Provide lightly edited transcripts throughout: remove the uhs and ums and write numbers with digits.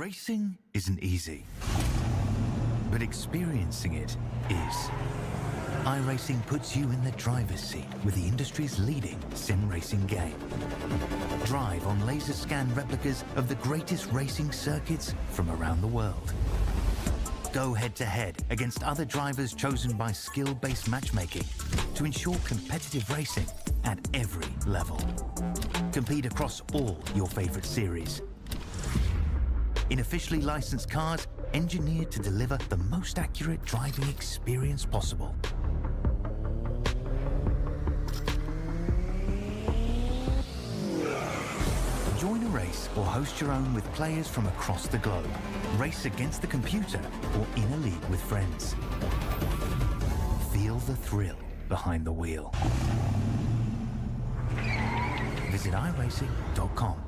Racing isn't easy, but experiencing it is. iRacing puts you in the driver's seat with the industry's leading sim racing game. Drive on laser scan replicas of the greatest racing circuits from around the world. Go head-to-head against other drivers chosen by skill-based matchmaking to ensure competitive racing at every level. Compete across all your favorite series. In officially licensed cars, engineered to deliver the most accurate driving experience possible. Join a race or host your own with players from across the globe. Race against the computer or in a league with friends. Feel the thrill behind the wheel. Visit iRacing.com.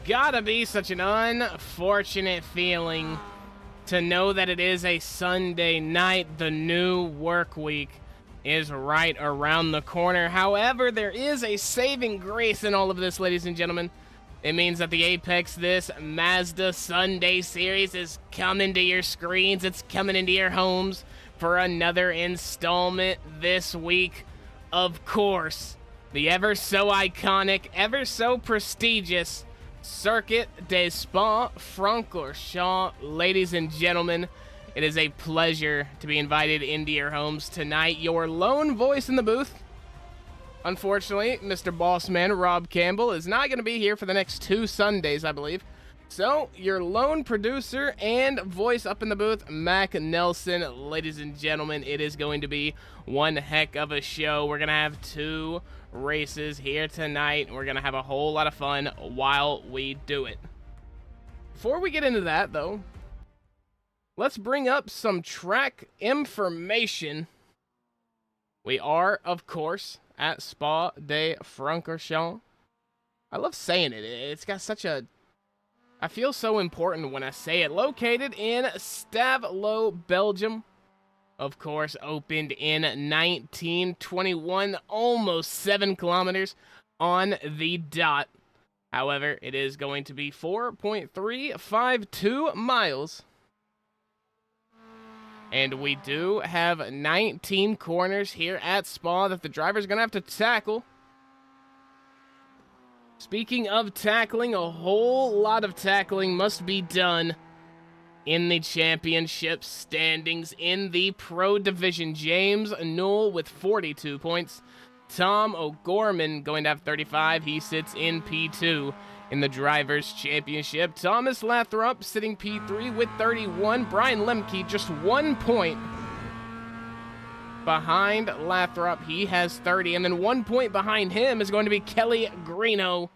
Gotta be such an unfortunate feeling to know that it is a Sunday night. The new work week is right around the corner. However, there is a saving grace in all of this, ladies and gentlemen. It means that the Apex This Mazda Sunday series is coming to your screens. It's coming into your homes for another installment this week. Of course, the ever so iconic, ever so prestigious Circuit de Spa-Francorchamps. Ladies and gentlemen, it is a pleasure to be invited into your homes tonight. Your lone voice in the booth, unfortunately, Mr. Bossman Rob Campbell, is not going to be here for the next 2 Sundays, I believe. So, your lone producer and voice up in the booth, Mac Nelson. Ladies and gentlemen, it is going to be one heck of a show. We're going to have 2 races here tonight. We're going to have a whole lot of fun while we do it. Before we get into that, though, let's bring up some track information. We are, of course, at Spa de Francorchamps. I love saying it. It's got such a... I feel so important when I say it. Located in Stavelot, Belgium. Of course, opened in 1921, almost 7 kilometers on the dot. However, it is going to be 4.352 miles. And we do have 19 corners here at Spa that the driver's going to have to tackle. Speaking of tackling, a whole lot of tackling must be done in the championship standings. In the Pro Division, James Newell with 42 points. Tom O'Gorman going to have 35. He sits in P2 in the Drivers' Championship. Thomas Lathrop sitting P3 with 31. Brian Lemke just 1 point behind Lathrop. He has 30. And then 1 point behind him is going to be Kelly Greeno,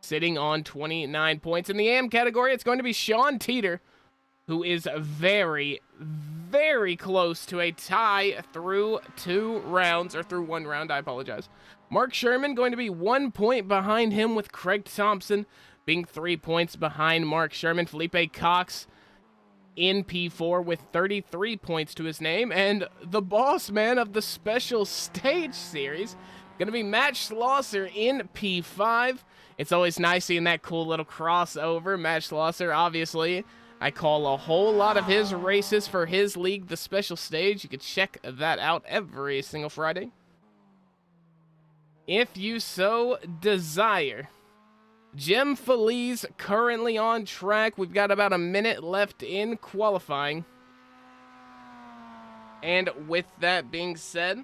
sitting on 29 points. In the AM category, it's going to be Sean Teeter, who is very, very close to a tie through 2 rounds, or through 1 round, I apologize. Mark Sherman going to be 1 point behind him, with Craig Thompson being 3 points behind Mark Sherman. Felipe Cox in P4 with 33 points to his name. And the boss man of the special stage series, going to be Matt Schlosser in P5. It's always nice seeing that cool little crossover. Matt Schlosser, obviously, I call a whole lot of his races for his league, the special stage. You can check that out every single Friday, if you so desire. Jim Feliz currently on track. We've got about a minute left in qualifying. And with that being said,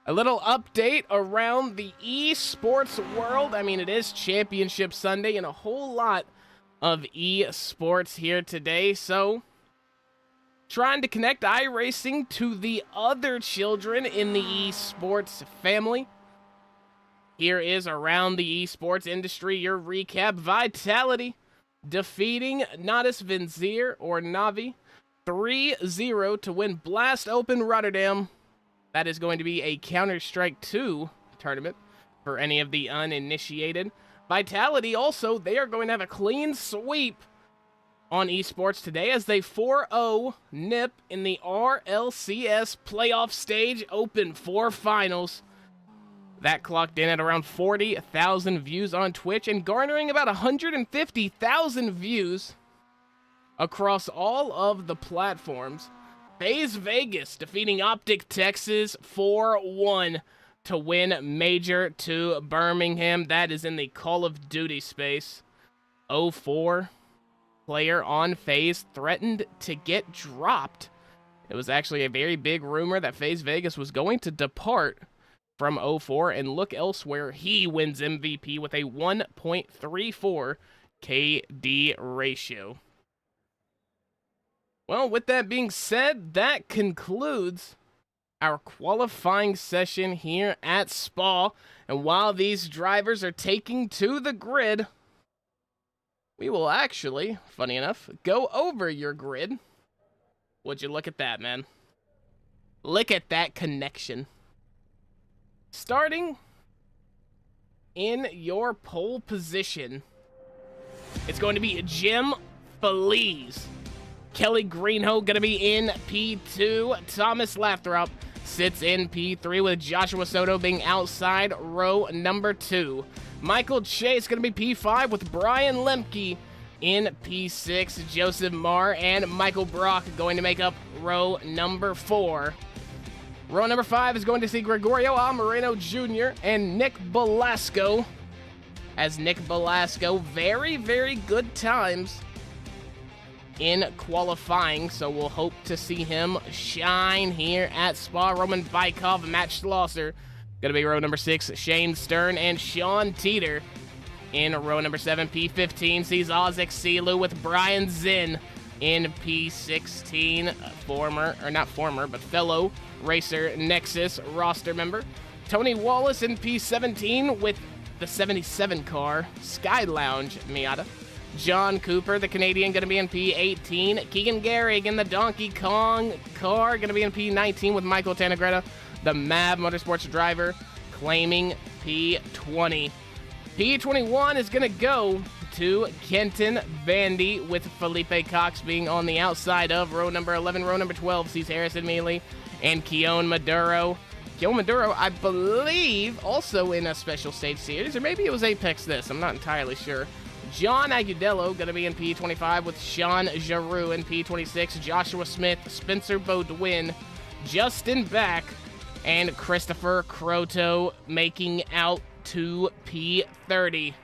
a little update around the esports world. I mean, it is Championship Sunday, and a whole lot of esports here today. So, trying to connect iRacing to the other children in the esports family. Here is around the esports industry your recap. Vitality defeating Natus Vizier or Navi 3-0 to win Blast Open Rotterdam. That is going to be a Counter-Strike 2 tournament for any of the uninitiated. Vitality also, they are going to have a clean sweep on esports today as they 4-0 nip in the RLCS playoff stage open 4 finals. That clocked in at around 40,000 views on Twitch and garnering about 150,000 views across all of the platforms. FaZe Vegas defeating Optic Texas 4-1 to win Major 2 Birmingham. That is in the Call of Duty space. 0-4 player on FaZe threatened to get dropped. It was actually a very big rumor that FaZe Vegas was going to depart from 0-4 and look elsewhere. He wins MVP with a 1.34 KD ratio. Well, with that being said, that concludes our qualifying session here at Spa. And while these drivers are taking to the grid, we will actually, funny enough, go over your grid. Would you look at that, man? Look at that connection. Starting in your pole position, it's going to be Jim Feliz. Kelly Greenhoe going to be in P2. Thomas Lathrop sits in P3 with Joshua Soto being outside row number 2. Michael Chase going to be P5 with Brian Lemke in P6. Joseph Marr and Michael Brock going to make up row number 4. Row number 5 is going to see Gregorio Almireno Jr. and Nick Belasco. As Nick Belasco, very, very good times in qualifying, so we'll hope to see him shine here at Spa. Roman Bykov, Matt Schlosser, gonna be row number 6. Shane Stern and Sean Teeter in row number 7. P15 sees Ozek Silu with Brian Zinn in P16. Fellow Racer Nexus roster member. Tony Wallace in P17 with the 77 car, Sky Lounge Miata. John Cooper, the Canadian, going to be in P18. Keegan Garrig in the Donkey Kong car, going to be in P19 with Michael Tanagretta, the MAV Motorsports driver, claiming P20. P21 is going to go to Kenton Vandy with Felipe Cox being on the outside of row number 11. Row number 12 sees Harrison Mealy and Keon Maduro. Keon Maduro, I believe, also in a special stage series, or maybe it was Apex this, I'm not entirely sure. John Agudelo going to be in P25 with Sean Giroux in P26. Joshua Smith, Spencer Beaudoin, Justin Back, and Christopher Croto making out to P30.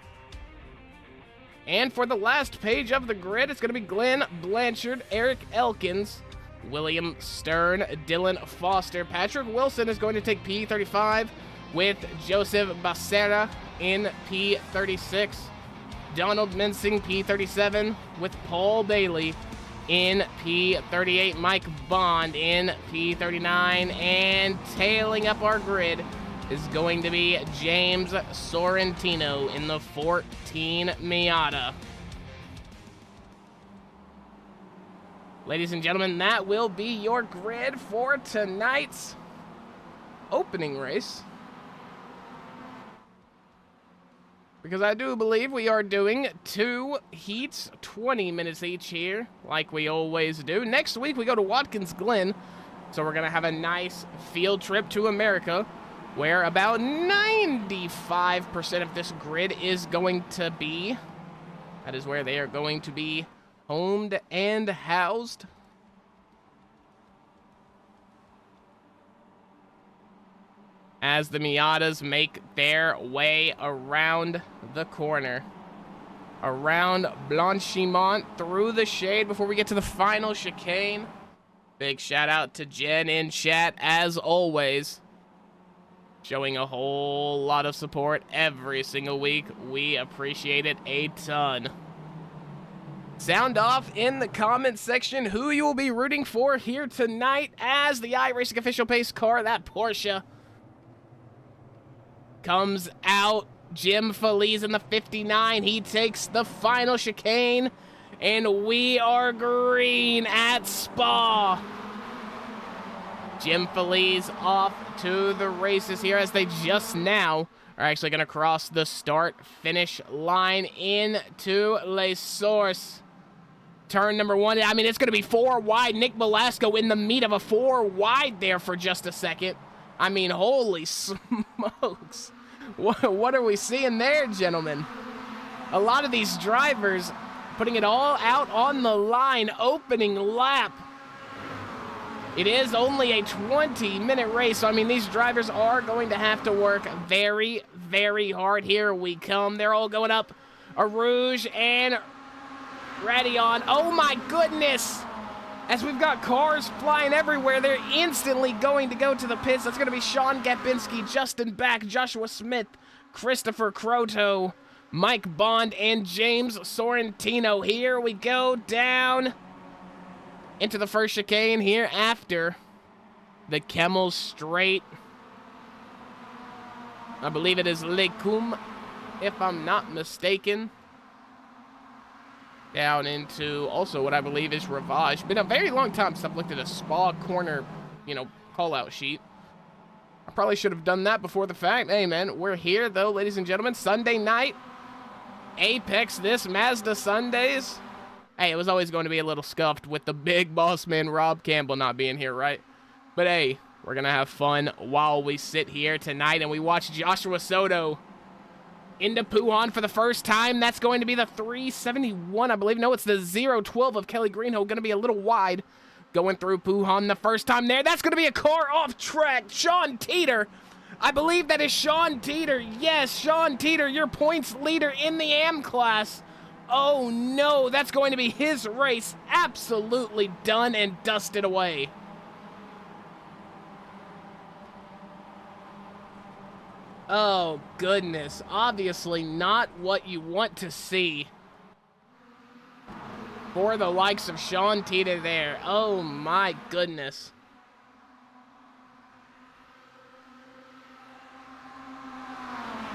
And for the last page of the grid, it's going to be Glenn Blanchard, Eric Elkins, William Stern, Dylan Foster. Patrick Wilson is going to take P35 with Joseph Becerra in P36. Donald Mensing, P37, with Paul Bailey in P38. Mike Bond in P39. And tailing up our grid is going to be James Sorrentino in the 14 Miata. Ladies and gentlemen, that will be your grid for tonight's opening race. Because I do believe we are doing 2 heats, 20 minutes each here, like we always do. Next week, we go to Watkins Glen, so we're going to have a nice field trip to America, where about 95% of this grid is going to be. That is where they are going to be homed and housed. As the Miatas make their way around the corner. Around Blanchimont, through the shade before we get to the final chicane. Big shout out to Jen in chat, as always. Showing a whole lot of support every single week. We appreciate it a ton. Sound off in the comments section who you will be rooting for here tonight as the iRacing official pace car, that Porsche, comes out. Jim Feliz in the 59. He takes the final chicane, and we are green at Spa. Jim Feliz off to the races here as they just now are actually going to cross the start-finish line into Les Sources. Turn number 1. I mean, it's going to be 4 wide. Nick Velasco in the meat of a 4 wide there for just a second. I mean, holy smokes. What are we seeing there, gentlemen? A lot of these drivers putting it all out on the line, opening lap. It is only a 20-minute race, so I mean, these drivers are going to have to work very, very hard. Here we come. They're all going up. Rouge and Radion. Oh my goodness! As we've got cars flying everywhere, they're instantly going to go to the pits. That's going to be Sean Gapinski, Justin Back, Joshua Smith, Christopher Croto, Mike Bond, and James Sorrentino. Here we go down into the first chicane here after the Kemmel Straight. I believe it is Lecum, if I'm not mistaken. Down into also what I believe is Ravage. Been a very long time since I've looked at a Spa corner, call-out sheet. I probably should have done that before the fact. Hey, man, we're here, though, ladies and gentlemen. Sunday night. Apex this Mazda Sundays. Hey, it was always going to be a little scuffed with the big boss man Rob Campbell not being here, right? But, hey, we're going to have fun while we sit here tonight and we watch Joshua Soto into Puhan for the first time. That's going to be the 371, I believe. No, it's the 012 of Kelly Greenhill. Going to be a little wide going through Puhan the first time there. That's going to be a car off track. Sean Teeter. I believe that is Sean Teeter. Yes, Sean Teeter, your points leader in the AM class. Oh, no. That's going to be his race. Absolutely done and dusted away. Oh, goodness. Obviously not what you want to see for the likes of Sean Teeter there. Oh, my goodness.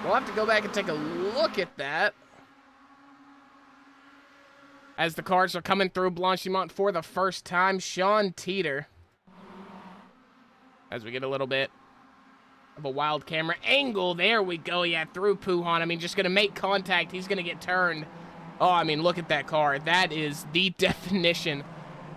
We'll have to go back and take a look at that as the cars are coming through Blanchimont for the first time. Sean Teeter, as we get a little bit of a wild camera angle. There we go. Yeah, through Puhan. I mean, just going to make contact. He's going to get turned. Oh, I mean, look at that car. That is the definition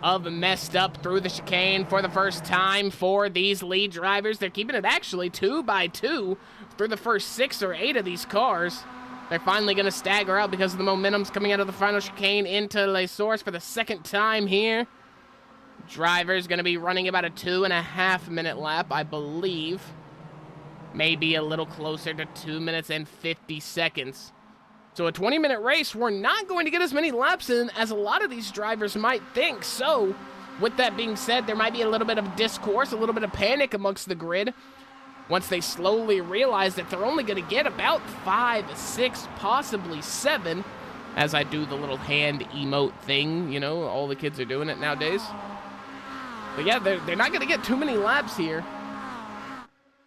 of messed up through the chicane for the first time for these lead drivers. They're keeping it actually 2 by 2 through the first 6 or 8 of these cars. They're finally going to stagger out because of the momentum's coming out of the final chicane into Les Sources for the second time here. Driver's going to be running about a 2.5-minute lap, I believe. Maybe a little closer to 2 minutes and 50 seconds. So a 20-minute race, we're not going to get as many laps in as a lot of these drivers might think. So with that being said, there might be a little bit of discourse, a little bit of panic amongst the grid once they slowly realize that they're only going to get about 5, 6, possibly 7, as I do the little hand emote thing. You know, all the kids are doing it nowadays. But yeah, they're not going to get too many laps here.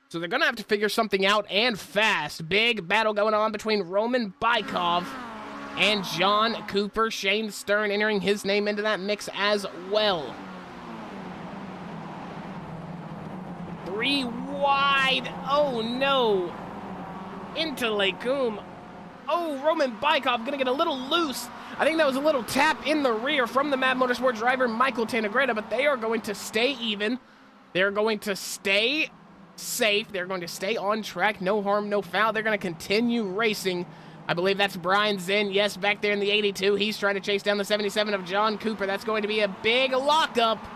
So they're going to have to figure something out, and fast. Big battle going on between Roman Bykov and John Cooper. Shane Stern entering his name into that mix as well. 3 wide. Oh, no. Into Lecum. Oh, Roman Bykov going to get a little loose. I think that was a little tap in the rear from the Mad Motorsport driver, Michael Tanagretta, but they are going to stay even. They're going to stay safe. They're going to stay on track. No harm, no foul. They're going to continue racing. I believe that's Brian Zinn. Yes, back there in the 82. He's trying to chase down the 77 of John Cooper. That's going to be a big lockup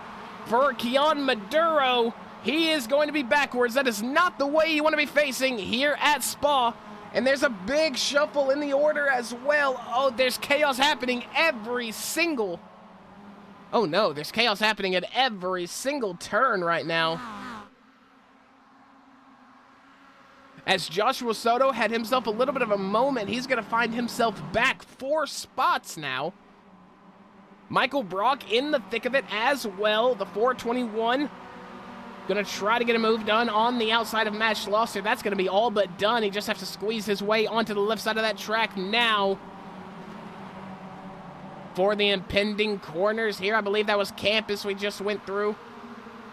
for Keon Maduro. He is going to be backwards. That is not the way you want to be facing here at Spa. And there's a big shuffle in the order as well. Oh, there's chaos happening every single... Oh, no. There's chaos happening at every single turn right now. As Joshua Soto had himself a little bit of a moment, he's going to find himself back 4 spots now. Michael Brock in the thick of it as well. The 421 going to try to get a move done on the outside of Matt Schlosser. That's going to be all but done. He just has to squeeze his way onto the left side of that track now. For the impending corners here, I believe that was Campus we just went through.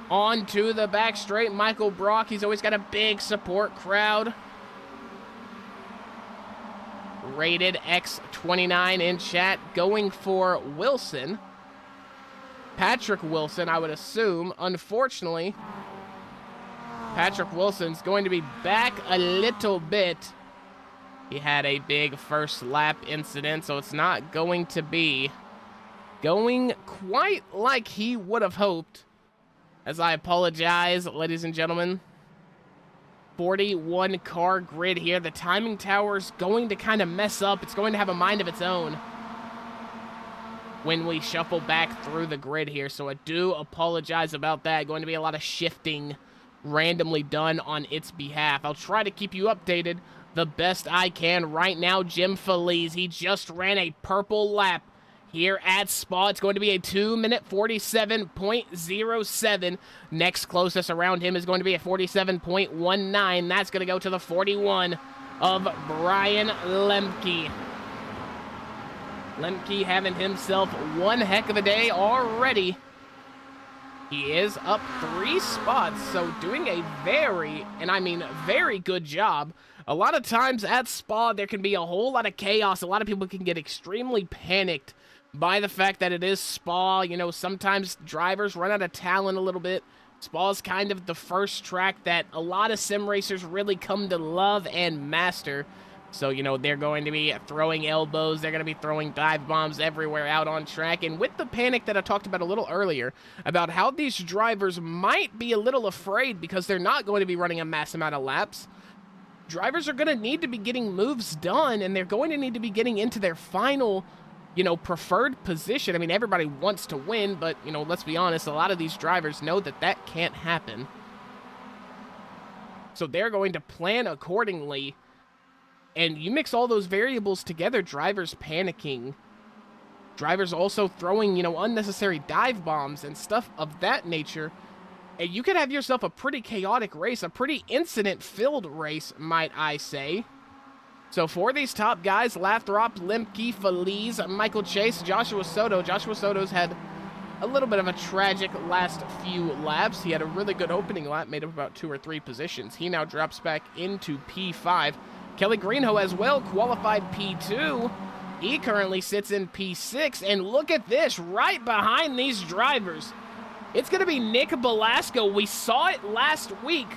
On to the back straight, Michael Brock. He's always got a big support crowd. Rated X29 in chat, going for Wilson. Patrick Wilson, I would assume. Unfortunately, Patrick Wilson's going to be back a little bit. He had a big first lap incident, so it's not going to be going quite like he would have hoped. As I apologize, ladies and gentlemen. 41 car grid here. The timing tower's going to kind of mess up. It's going to have a mind of its own when we shuffle back through the grid here. So I do apologize about that. Going to be a lot of shifting randomly done on its behalf. I'll try to keep you updated the best I can. Right now, Jim Feliz, he just ran a purple lap here at Spa. It's going to be a 2-minute 47.07. Next closest around him is going to be a 47.19. That's going to go to the 41 of Brian Lemke. Lemke having himself one heck of a day already. He is up 3 spots, so doing a very, and I mean very good job. A lot of times at Spa, there can be a whole lot of chaos. A lot of people can get extremely panicked by the fact that it is Spa. You know, sometimes drivers run out of talent a little bit. Spa's kind of the first track that a lot of sim racers really come to love and master. So, you know, they're going to be throwing elbows. They're going to be throwing dive bombs everywhere out on track. And with the panic that I talked about a little earlier, about how these drivers might be a little afraid because they're not going to be running a mass amount of laps, drivers are going to need to be getting moves done, and they're going to need to be getting into their final, you know, preferred position. I mean, everybody wants to win, but, you know, let's be honest, a lot of these drivers know that that can't happen. So they're going to plan accordingly. And you mix all those variables together, drivers panicking, drivers also throwing, you know, unnecessary dive bombs and stuff of that nature, and you could have yourself a pretty chaotic race, a pretty incident-filled race, might I say. So for these top guys, Lathrop, Lemke, Feliz, Michael Chase, Joshua Soto. Joshua Soto's had a little bit of a tragic last few laps. He had a really good opening lap, made up about 2 or 3 positions. He now drops back into P5. Kelly Greenhoe as well, qualified P2. He currently sits in P6, and look at this, right behind these drivers. It's going to be Nick Belasco. We saw it last week.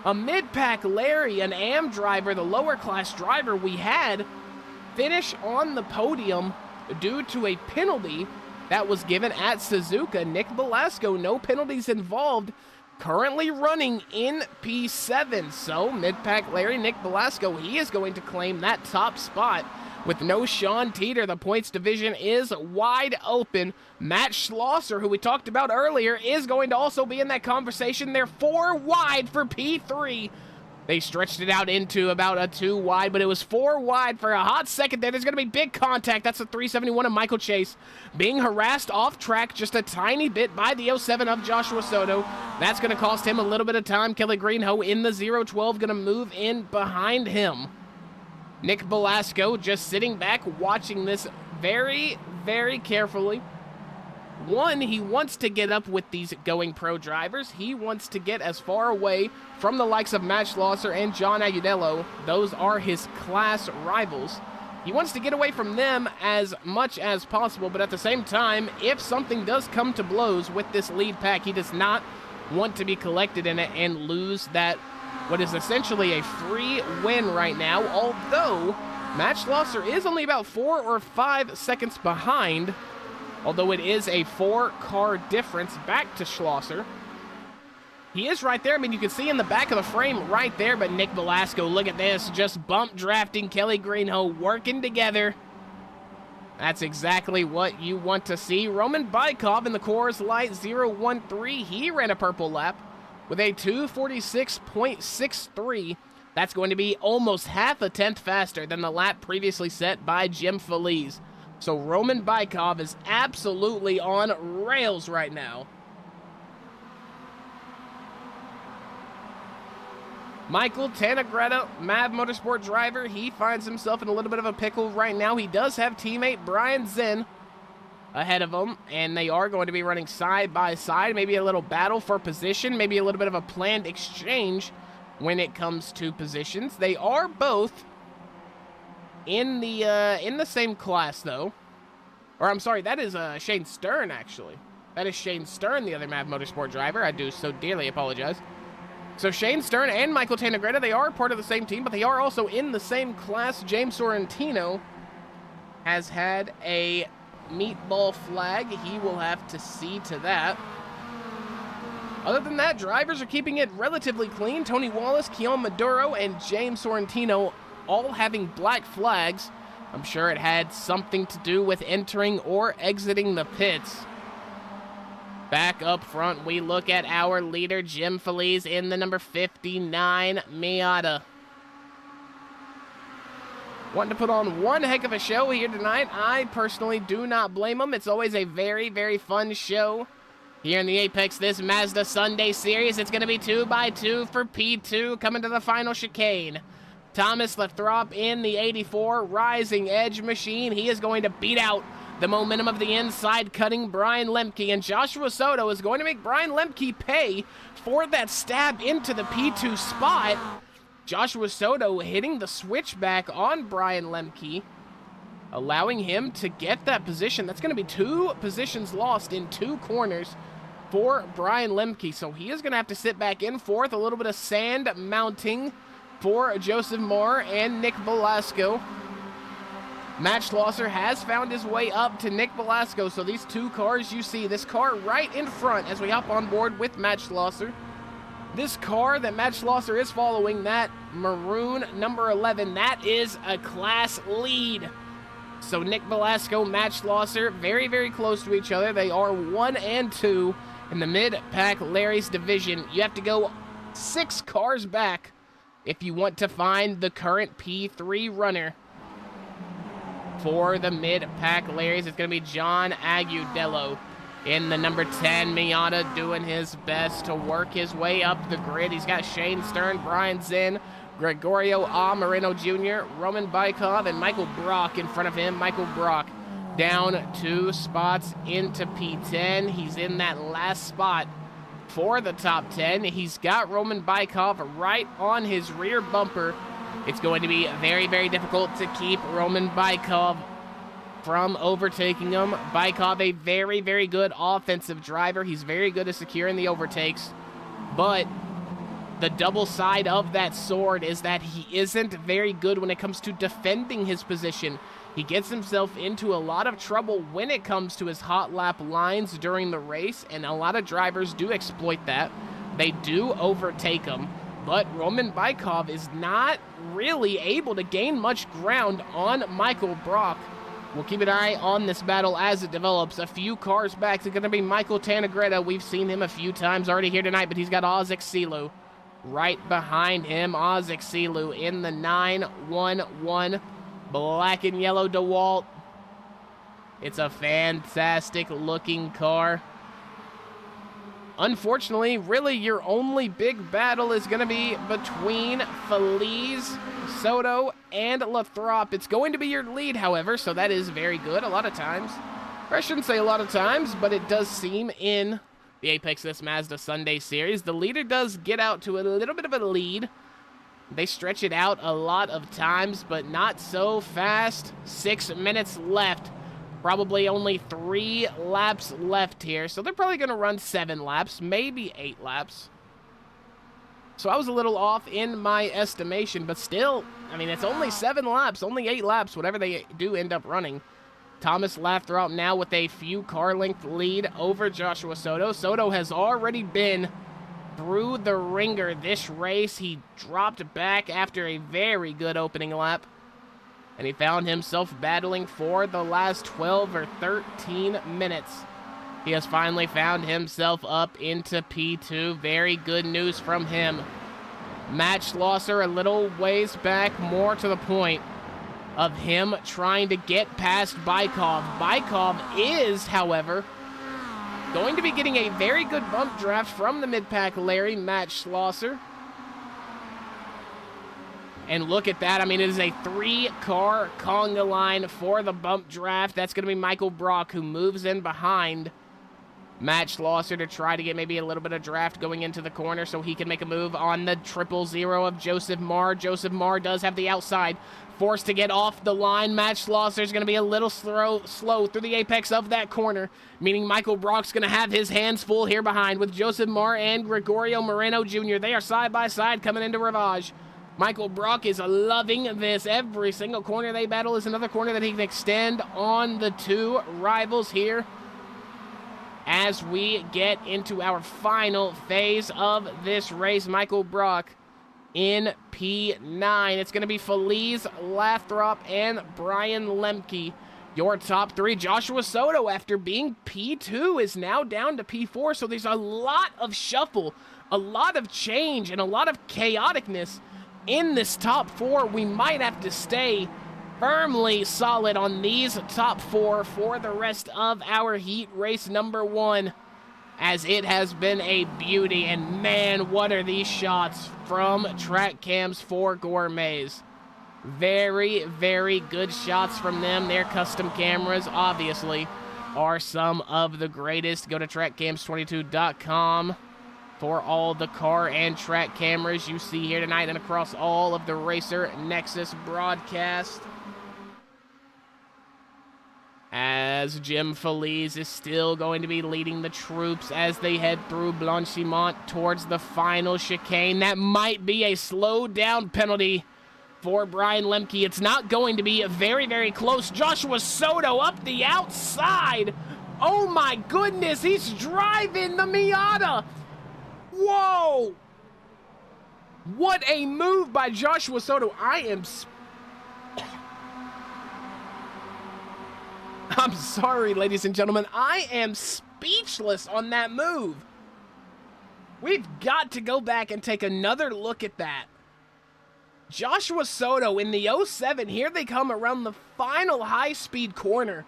A mid-pack Larry, an AM driver, the lower-class driver we had, finish on the podium due to a penalty that was given at Suzuka. Nick Belasco, no penalties involved, currently running in P7. So, mid-pack Larry, Nick Belasco, he is going to claim that top spot. With no Sean Teeter, the points division is wide open. Matt Schlosser, who we talked about earlier, is going to also be in that conversation. They're 4 wide for P3. They stretched it out into about a 2 wide, but it was 4 wide for a hot second there. There's going to be big contact. That's the 371 of Michael Chase being harassed off track just a tiny bit by the 07 of Joshua Soto. That's going to cost him a little bit of time. Kelly Greenhoe in the 012 going to move in behind him. Nick Belasco just sitting back watching this very, very carefully. One, he wants to get up with these going pro drivers. He wants to get as far away from the likes of Matt Schlosser and John Agudelo. Those are his class rivals. He wants to get away from them as much as possible, but at the same time, if something does come to blows with this lead pack, he does not want to be collected in it and lose that, what is essentially a free win right now, although Matt Schlosser is only about 4 or 5 seconds behind, although it is a 4-car difference back to Schlosser. He is right there. I mean, you can see in the back of the frame right there, but Nick Belasco, look at this, just bump drafting Kelly Greenhoe, working together. That's exactly what you want to see. Roman Bykov in the Coors Light 013, he ran a purple lap with a 246.63. That's going to be almost half a tenth faster than the lap previously set by Jim Feliz. So Roman Bykov is absolutely on rails right now. Michael Tannegretta, MAV Motorsport driver, he finds himself in a little bit of a pickle right now. He does have teammate Brian Zinn ahead of him, and they are going to be running side by side. Maybe a little battle for position, maybe a little bit of a planned exchange when it comes to positions. They are both in the same class, though. Or I'm sorry, that is Shane Stern, actually. That is Shane Stern, the other MAV Motorsport driver. I do so dearly apologize. So Shane Stern and Michael Tannegretta, they are part of the same team, but they are also in the same class. James Sorrentino has had a meatball flag. He will have to see to that. Other than that, drivers are keeping it relatively clean. Tony Wallace, Keon Maduro, and James Sorrentino all having black flags. I'm sure it had something to do with entering or exiting the pits. Back up front, we look at our leader, Jim Feliz, in the number 59 Miata. Wanting to put on one heck of a show here tonight. I personally do not blame them. It's always a very, very fun show here in the Apex this Mazda Sunday Series. It's going to be 2x2 for P2 coming to the final chicane. Thomas Lathrop in the 84 Rising Edge machine. He is going to beat out the momentum of the inside, cutting Brian Lemke, and Joshua Soto is going to make Brian Lemke pay for that stab into the P2 spot. Joshua Soto hitting the switchback on Brian Lemke, allowing him to get that position. That's going to be 2 positions lost in 2 corners for Brian Lemke, so he is going to have to sit back in 4th. A little bit of sand mounting for Joseph Marr and Nick Velasco. Matt Schlosser has found his way up to Nick Velasco, so these 2 cars you see, this car right in front as we hop on board with Matt Schlosser. This car that Matt Schlosser is following, that maroon number 11, that is a class lead. So Nick Velasco, Matt Schlosser, very, very close to each other. They are 1 and 2 in the mid-pack Larry's division. You have to go 6 cars back if you want to find the current P3 runner. For the mid-pack Larry's, it's going to be John Agudello in the number 10 Miata, doing his best to work his way up the grid. He's got Shane Stern, Brian Zinn, Gregorio A. Moreno Jr., Roman Bykov, and Michael Brock in front of him. Michael Brock down 2 spots into P10. He's in that last spot for the top 10. He's got Roman Bykov right on his rear bumper. It's going to be very, very difficult to keep Roman Bykov from overtaking him. Bykov, a very, very good offensive driver. He's very good at securing the overtakes. But the double side of that sword is that he isn't very good when it comes to defending his position. He gets himself into a lot of trouble when it comes to his hot lap lines during the race, and a lot of drivers do exploit that. They do overtake him. But Roman Bykov is not really able to gain much ground on Michael Brock. We'll keep an eye on this battle as it develops. A few cars back, it's going to be Michael Tannegretta. We've seen him a few times already here tonight, but he's got Ozzik Silu right behind him. Ozzik Silu in the 911 black and yellow DeWalt. It's a fantastic looking car. Unfortunately, really your only big battle is going to be between Feliz, Soto, and Lathrop. It's going to be your lead, however, so that is very good a lot of times. Or I shouldn't say a lot of times, but it does seem in the Apex This Mazda Sunday Series. The leader does get out to a little bit of a lead. They stretch it out a lot of times, but not so fast. 6 minutes left. Probably only 3 laps left here, so they're probably going to run 7 laps, maybe 8 laps. So I was a little off in my estimation, but still, I mean, it's only 7 laps, only 8 laps, whatever they do end up running. Thomas Lathrop now with a few car length lead over Joshua Soto. Soto has already been through the ringer this race. He dropped back after a very good opening lap, and he found himself battling for the last 12 or 13 minutes. He has finally found himself up into P2. Very good news from him. Matt Schlosser a little ways back, more to the point. of him trying to get past Bykov. Bykov is, however, going to be getting a very good bump draft from the mid-pack Larry, Matt Schlosser. And look at that. I mean, it is a 3-car conga line for the bump draft. That's going to be Michael Brock, who moves in behind Matt Schlosser to try to get maybe a little bit of draft going into the corner so he can make a move on the 000 of Joseph Marr. Joseph Marr does have the outside. Forced to get off the line. Matt Schlosser is going to be a little slow through the apex of that corner, meaning Michael Brock's going to have his hands full here behind with Joseph Marr and Gregorio Moreno Jr. They are side by side coming into Rivage. Michael Brock is loving this. Every single corner they battle is another corner that he can extend on the two rivals here as we get into our final phase of this race. Michael Brock in P9. It's going to be Feliz, Lathrop, and Brian Lemke. Your top three. Joshua Soto, after being P2, is now down to P4, so there's a lot of shuffle, a lot of change, and a lot of chaoticness in this top four. We might have to stay firmly solid on these top four for the rest of our heat race number 1, as it has been a beauty. And man, what are these shots from Track Cams for Gourmets. Very, very good shots from them. Their custom cameras, obviously, are some of the greatest. Go to trackcams22.com for all the car and track cameras you see here tonight and across all of the Racer Nexus broadcast. As Jim Feliz is still going to be leading the troops as they head through Blanchimont towards the final chicane. That might be a slow down penalty for Brian Lemke. It's not going to be very, very close. Joshua Soto up the outside. Oh my goodness, he's driving the Miata. Whoa! What a move by Joshua Soto. I'm sorry, ladies and gentlemen. I am speechless on that move. We've got to go back and take another look at that. Joshua Soto in the 07. Here they come around the final high-speed corner.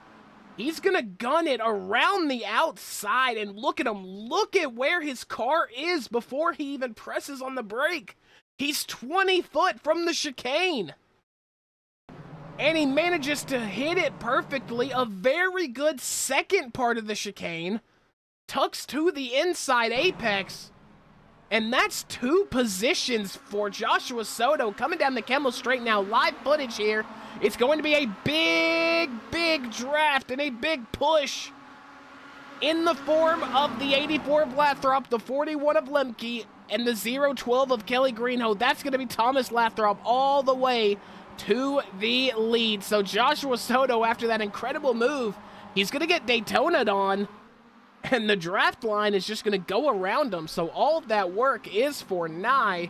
He's going to gun it around the outside, and look at him. Look at where his car is before he even presses on the brake. He's 20 foot from the chicane. And he manages to hit it perfectly. A very good second part of the chicane. Tucks to the inside apex. And that's 2 positions for Joshua Soto coming down the Kemmel Straight now. Live footage here. It's going to be a big, big draft and a big push in the form of the 84 of Lathrop, the 41 of Lemke, and the 012 of Kelly Greenhoe. That's going to be Thomas Lathrop all the way to the lead. So Joshua Soto, after that incredible move, he's going to get Daytona'd on, and the draft line is just going to go around him. So all of that work is for Nye.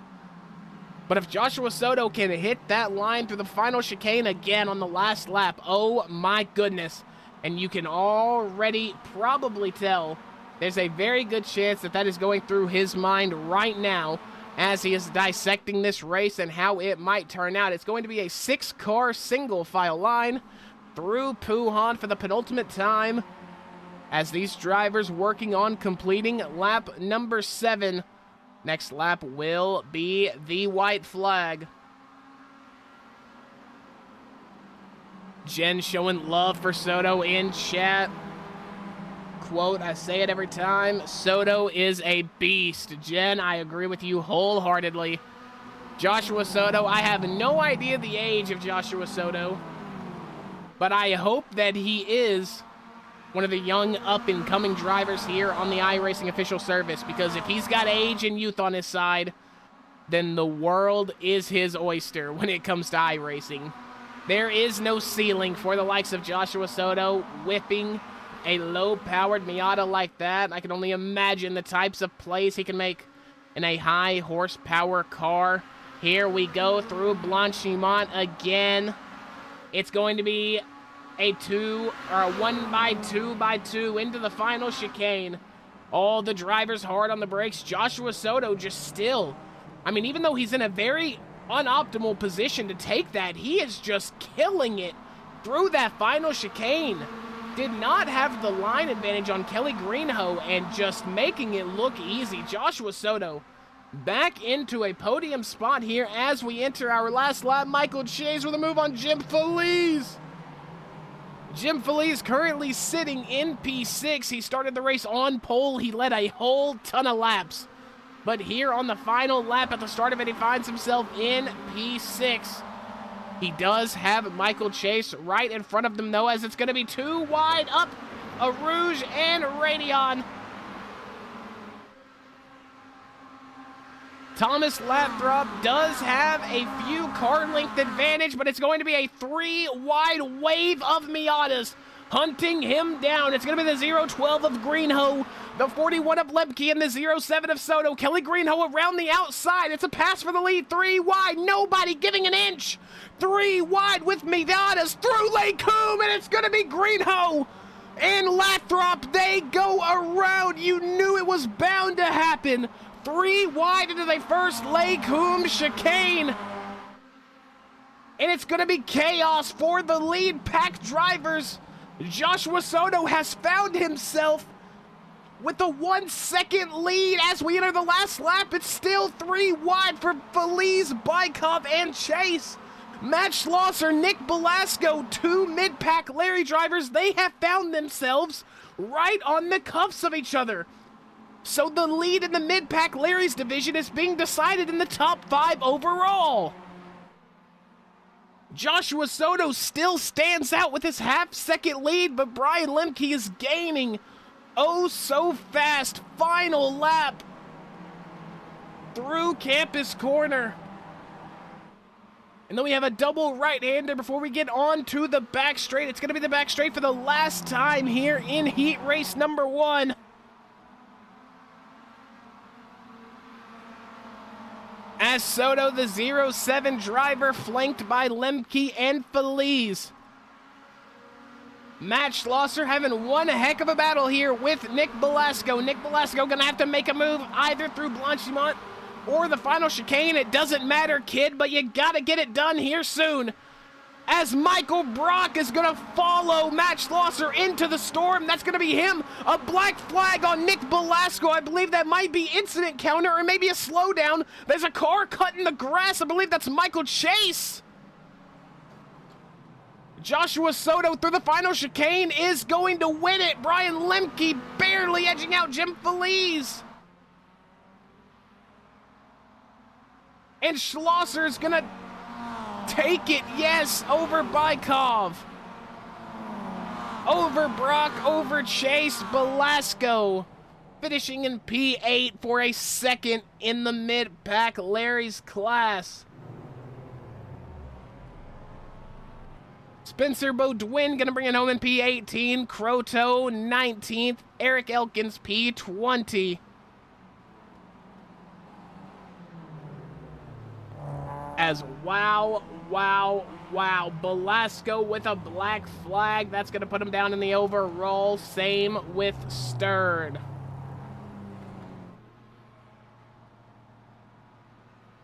But if Joshua Soto can hit that line through the final chicane again on the last lap, oh my goodness. And you can already probably tell there's a very good chance that that is going through his mind right now as he is dissecting this race and how it might turn out. It's going to be a 6-car single file line through Puhan for the penultimate time as these drivers working on completing lap number 7. Next lap will be the white flag. Jen showing love for Soto in chat. Quote, I say it every time, Soto is a beast. Jen, I agree with you wholeheartedly. Joshua Soto, I have no idea the age of Joshua Soto, but I hope that he is one of the young up-and-coming drivers here on the iRacing official service, because if he's got age and youth on his side, then the world is his oyster when it comes to iRacing. There is no ceiling for the likes of Joshua Soto whipping a low-powered Miata like that. I can only imagine the types of plays he can make in a high-horsepower car. Here we go through Blanchimont again. It's going to be a 1x2x2 into the final chicane. All the drivers hard on the brakes. Joshua Soto just still, I mean, even though he's in a very unoptimal position to take that. He is just killing it through that final chicane. Did not have the line advantage on Kelly Greenhoe and just making it look easy. Joshua Soto back into a podium spot here as we enter our last lap. Michael Chase with a move on Jim Feliz. Jim Feliz currently sitting in P6. He started the race on pole. He led a whole ton of laps. But here on the final lap at the start of it, he finds himself in P6. He does have Michael Chase right in front of them, though, as it's going to be too wide up a Rouge and Radeon. Thomas Lathrop does have a few car length advantage, but it's going to be a 3-wide wave of Miatas hunting him down. It's going to be the 012 of Greenhoe, the 41 of Lemke, and the 07 of Soto. Kelly Greenhoe around the outside. It's a pass for the lead. 3 wide. Nobody giving an inch. 3 wide with Miatas through Lake Coombe, and it's going to be Greenhoe and Lathrop. They go around. You knew it was bound to happen. 3 wide into the first Lake Coombe chicane. And it's going to be chaos for the lead pack drivers. Joshua Soto has found himself with a 1-second lead as we enter the last lap. It's still 3 wide for Feliz, Bykov, and Chase. Matt Schlosser, Nick Belasco, 2 mid-pack Larry drivers. They have found themselves right on the cuffs of each other. So the lead in the mid-pack Larry's division is being decided in the top 5 overall. Joshua Soto still stands out with his half-second lead, but Brian Lemke is gaining oh so fast. Final lap through Campus Corner. And then we have a double right-hander before we get on to the back straight. It's going to be the back straight for the last time here in heat race number 1. As Soto, the 07 driver, flanked by Lemke and Feliz. Matt Schlosser having one heck of a battle here with Nick Belasco. Nick Belasco going to have to make a move either through Blanchimont or the final chicane. It doesn't matter, kid, but you got to get it done here soon. As Michael Brock is going to follow Matt Schlosser into the storm. That's going to be him. A black flag on Nick Belasco. I believe that might be incident counter or maybe a slowdown. There's a car cutting the grass. I believe that's Michael Chase. Joshua Soto through the final chicane is going to win it. Brian Lemke barely edging out Jim Feliz. And Schlosser's going to take it, yes, over Bykov. Over Brock, over Chase, Belasco. Finishing in P8 for a second in the mid-pack Larry's class. Spencer Beaudoin gonna bring it home in P18. Croto 19th. Eric Elkins P20. As wow, Belasco with a black flag. That's going to put him down in the overall. Same with Stern.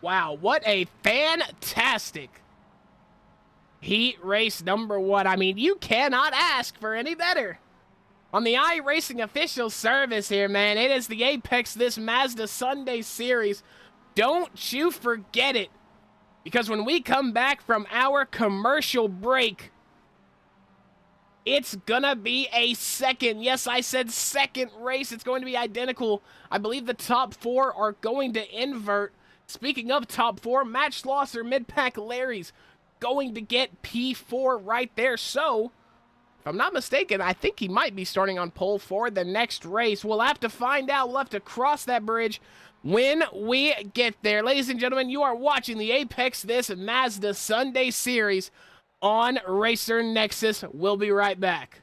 Wow, what a fantastic heat race number 1. I mean, you cannot ask for any better. On the iRacing official service here, man, it is the apex this Mazda Sunday series. Don't you forget it. Because when we come back from our commercial break, it's gonna be a second, yes, I said second race. It's going to be identical. I believe the top 4 are going to invert. Speaking of top 4, Matt Schlosser, mid-pack Larry's going to get P4 right there. So, if I'm not mistaken, I think he might be starting on pole for the next race. We'll have to find out. We'll have to cross that bridge when we get there. Ladies and gentlemen, you are watching the Apex This Mazda Sunday Series on Racer Nexus. We'll be right back.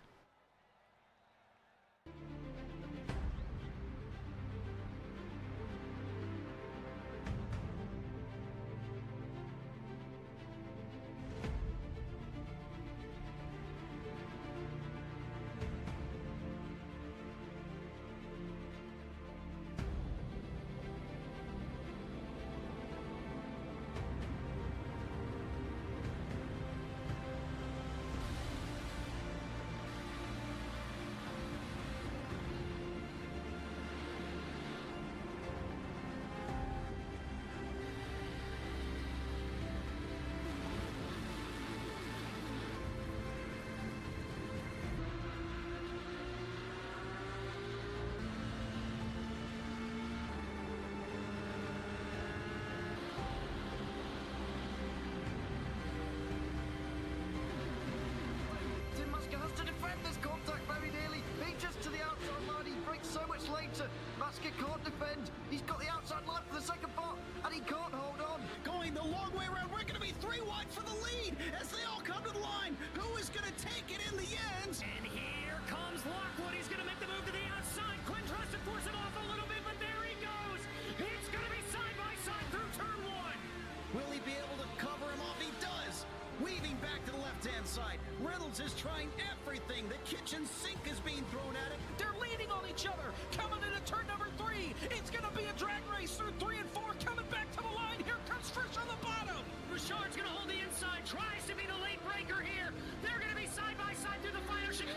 has to defend this contact very nearly. He just to the outside line. He breaks so much later. Maska can't defend. He's got the outside line for the second part, and he can't hold on. Going the long way around. We're going to be 3 wide for the lead as they all come to the line. Who is going to take it in the end? And here comes Lockwood. He's going to make the move to the outside. Quinn tries to force it off a little bit, but there he goes. It's going to be side by side through turn 1. Will he be able to cover him off? He does. Weaving back to the left-hand side. Reynolds is trying everything. The kitchen sink is being thrown at him. They're leaning on each other. Coming into turn number 3. It's going to be a drag race through 3 and 4. Coming back to the line. Here comes Frisch on the bottom. Richard's going to hold the inside. Tries to be the late breaker here. They're going to be side by side through the final chicane.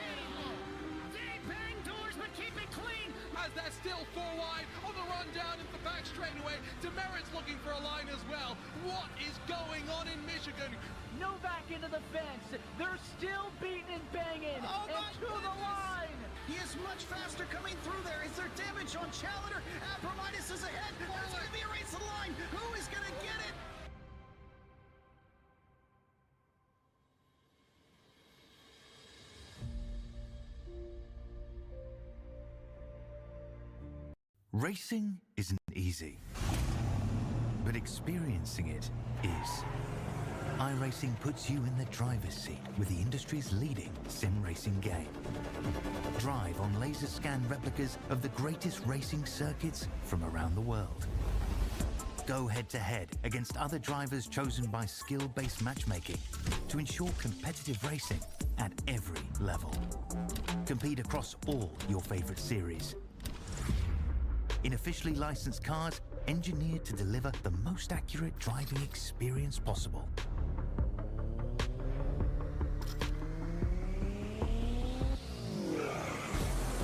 They bang doors, but keep it clean. As that's still 4 wide on the run down into the back straightaway. Demerit's looking for a line as well. What is going on in Michigan? No back into the fence. They're still beating and banging. Oh, and my to the goodness. line. He is much faster coming through there. Is there damage on Challenger? Abramitis is ahead. There's going to be a race to the line. Who is going to get it? Racing isn't easy, but experiencing it is. iRacing puts you in the driver's seat with the industry's leading sim racing game. Drive on laser scan replicas of the greatest racing circuits from around the world. Go head-to-head against other drivers chosen by skill-based matchmaking to ensure competitive racing at every level. Compete across all your favorite series. In officially licensed cars, engineered to deliver the most accurate driving experience possible.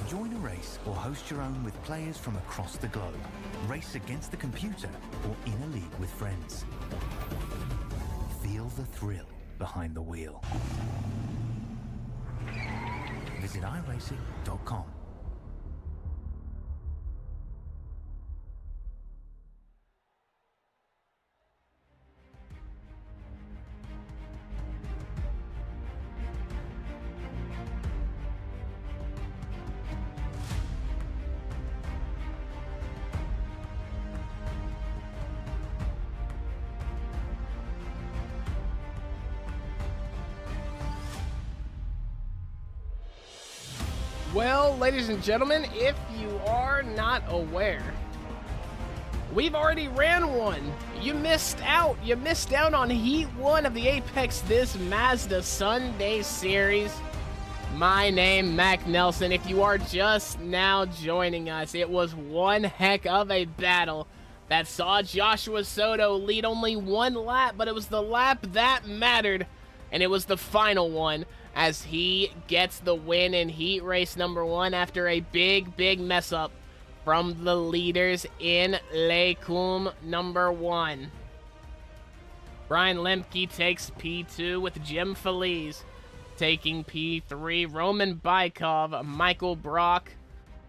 Join a race or host your own with players from across the globe. Race against the computer or in a league with friends. Feel the thrill behind the wheel. Visit iRacing.com. Well, ladies and gentlemen, if you are not aware, we've already ran one. You missed out. You missed out on Heat 1 of the Apex This Mazda Sunday Series. My name, Mac Nelson. If you are just now joining us, it was one heck of a battle that saw Joshua Soto lead only 1 lap, but it was the lap that mattered, and it was the final one, as he gets the win in heat race number 1 after a big mess up from the leaders in Lecum number 1. Brian Lemke takes P2 with Jim Feliz taking P3. Roman Bykov, Michael Brock,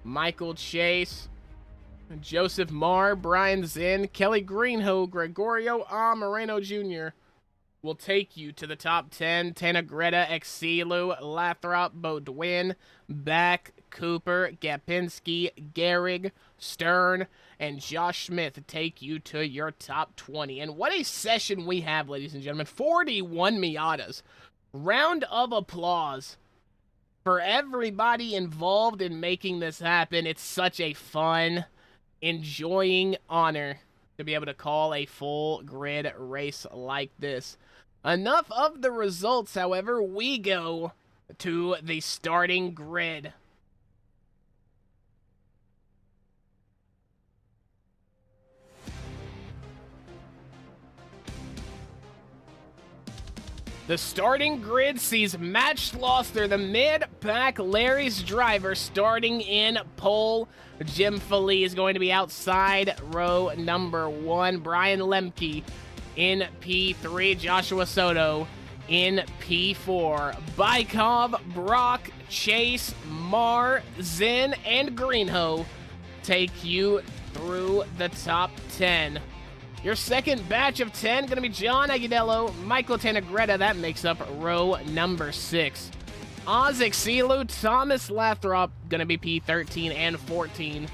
Michael Chase, Joseph Marr, Brian Zinn, Kelly Greenhoe, Gregorio Moreno Jr. will take you to the top 10. Tanagreta, Exilu, Lathrop, Bodwin, Back, Cooper, Gapinski, Gehrig, Stern, and Josh Smith take you to your top 20. And what a session we have, ladies and gentlemen. 41 Miatas. Round of applause for everybody involved in making this happen. It's such a fun, enjoying honor to be able to call a full grid race like this. Enough of the results, however, we go to the starting grid. The starting grid sees Matt Schlosser, the mid-pack Larry's driver, starting in pole. Jim Feliz is going to be outside row number 1. Brian Lemke in P3. Joshua Soto in P4. Bykov, Brock, Chase, Marr, Zinn, and Greenhoe take you through the top 10. Your second batch of 10 going to be John Agudelo, Michael Tanagreta. That makes up row number 6. Ozick Silu, Thomas Lathrop, going to be P13 and 14.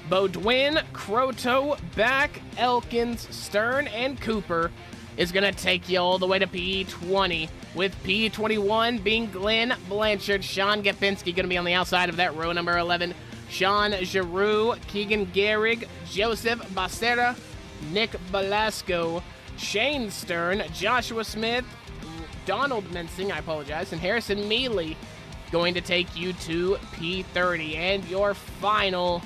Bodwin, Croto, Back, Elkins, Stern, and Cooper is going to take you all the way to P20, with P21 being Glenn Blanchard. Sean Gapinski going to be on the outside of that row number 11. Sean Giroux, Keegan Gehrig, Joseph Becerra, Nick Velasco, Shane Stern, Joshua Smith, Donald Mensing, I apologize, and Harrison Mealy going to take you to P30. And your final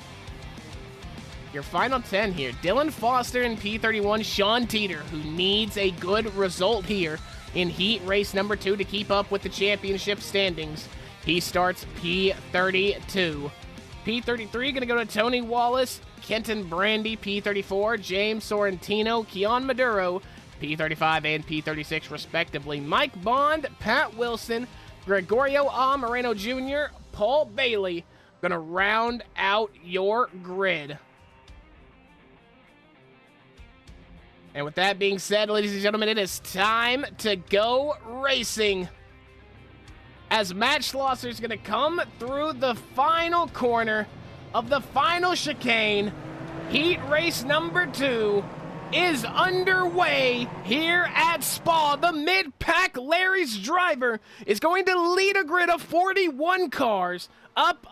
10 here. Dylan Foster in P31, Sean Teeter, who needs a good result here in heat race number 2 to keep up with the championship standings. He starts P32. P33 going to go to Tony Wallace, Kenton Brandy, P34, James Sorrentino, Keon Maduro, P35 and P36 respectively. Mike Bond, Pat Wilson, Gregorio A. Moreno Jr., Paul Bailey going to round out your grid. And with that being said, ladies and gentlemen, it is time to go racing. As Matt Schlosser is going to come through the final corner of the final chicane. Heat race number 2 is underway here at Spa. The mid-pack Larry's driver is going to lead a grid of 41 cars up,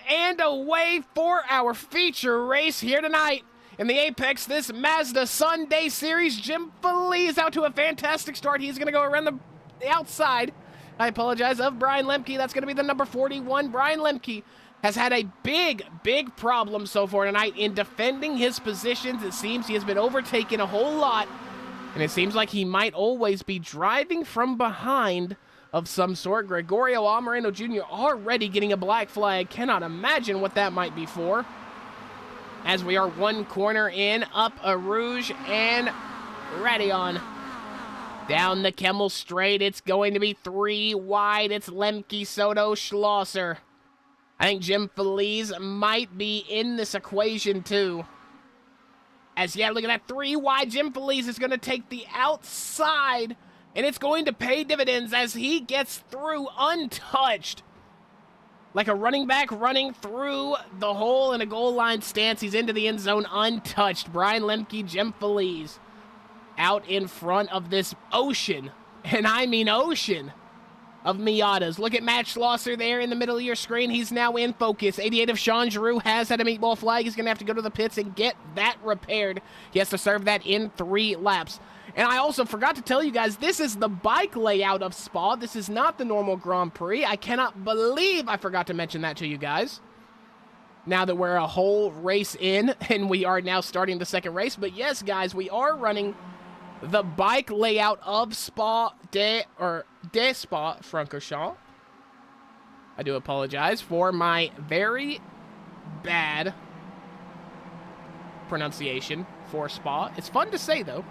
and away for our feature race here tonight. In the Apex, this Mazda Sunday Series, Jim Feliz out to a fantastic start. He's going to go around the outside, I apologize, of Brian Lemke. That's going to be the number 41. Brian Lemke has had a big problem so far tonight in defending his positions. It seems he has been overtaken a whole lot, and it seems like he might always be driving from behind of some sort. Gregorio A. Moreno Jr. already getting a black flag. Cannot imagine what that might be for. As we are one corner in, up a Rouge and ready on. Down the Kemmel straight, it's going to be 3 wide. It's Lemke, Soto, Schlosser. I think Jim Feliz might be in this equation too. As yeah, look at that 3 wide. Jim Feliz is going to take the outside, and it's going to pay dividends as he gets through untouched. Like a running back running through the hole in a goal line stance. He's into the end zone untouched. Brian Lemke, Jim Feliz out in front of this ocean, and I mean ocean, of Miatas. Look at Matt Schlosser there in the middle of your screen. He's now in focus. 88 of Sean Giroux has had a meatball flag. He's going to have to go to the pits and get that repaired. He has to serve that in 3 laps. And I also forgot to tell you guys, this is the bike layout of Spa. This is not the normal Grand Prix. I cannot believe I forgot to mention that to you guys. Now that we're a whole race in, and we are now starting the second race. But yes, guys, we are running the bike layout of Spa de Spa Francorchamps. I do apologize for my very bad pronunciation for Spa. It's fun to say, though.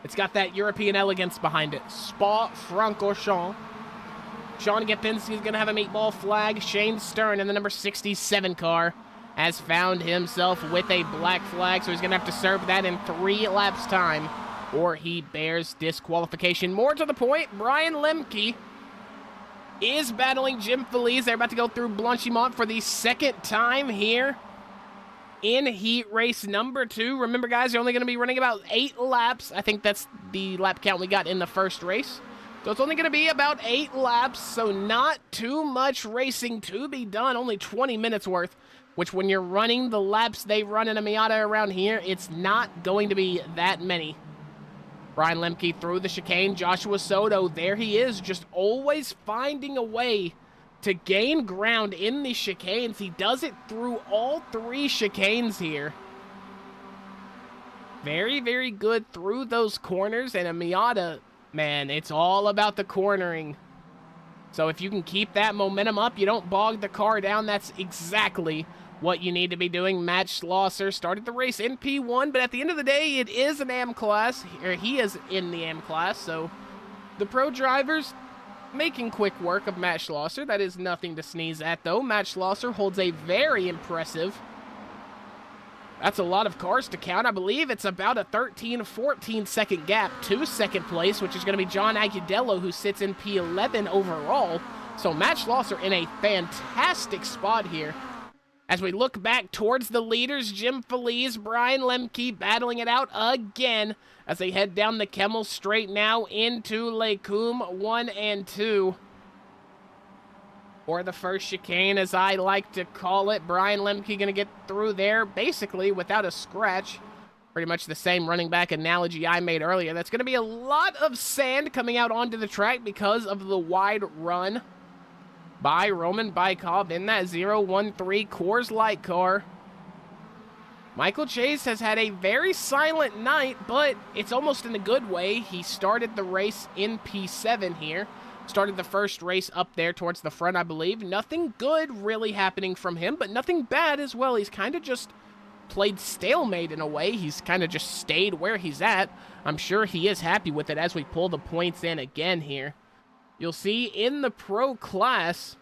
It's got that European elegance behind it. Spa Francorchamps. Sean Gapinski is going to have a meatball flag. Shane Stern in the number 67 car has found himself with a black flag, so he's going to have to serve that in 3 laps time, or he bears disqualification. More to the point, Brian Lemke is battling Jim Feliz. They're about to go through Blanchimont for the second time here in heat race number 2. Remember, guys, you're only going to be running about 8 laps. I think that's the lap count we got in the first race. So it's only going to be about 8 laps, so not too much racing to be done. Only 20 minutes worth, which when you're running the laps they run in a Miata around here, it's not going to be that many. Brian Lemke through the chicane. Joshua Soto, there he is, just always finding a way to gain ground in the chicanes. He does it through all 3 chicanes here. Very, very good through those corners, and a Miata, man, it's all about the cornering. So if you can keep that momentum up, you don't bog the car down, that's exactly what you need to be doing. Matt Schlosser started the race in P1, but at the end of the day, it is an AM class, or he is in the AM class, so the pro drivers making quick work of Matt Schlosser. That is nothing to sneeze at, though. Matt Schlosser holds a very impressive, that's a lot of cars to count. I believe it's about a 13-14 second gap to second place, which is going to be John Agudelo, who sits in P11 overall. So Matt Schlosser in a fantastic spot here. As we look back towards the leaders, Jim Feliz, Brian Lemke battling it out again as they head down the Kemmel Straight now into Lecum 1 and 2. Or the first chicane, as I like to call it. Brian Lemke going to get through there basically without a scratch. Pretty much the same running back analogy I made earlier. That's going to be a lot of sand coming out onto the track because of the wide run by Roman Bykov in that 013 Coors Light car. Michael Chase has had a very silent night, but it's almost in a good way. He started the race in P7 here. Started the first race up there towards the front, I believe. Nothing good really happening from him, but nothing bad as well. He's kind of just played stalemate in a way. He's kind of just stayed where he's at. I'm sure he is happy with it as we pull the points in again here. You'll see in the pro class,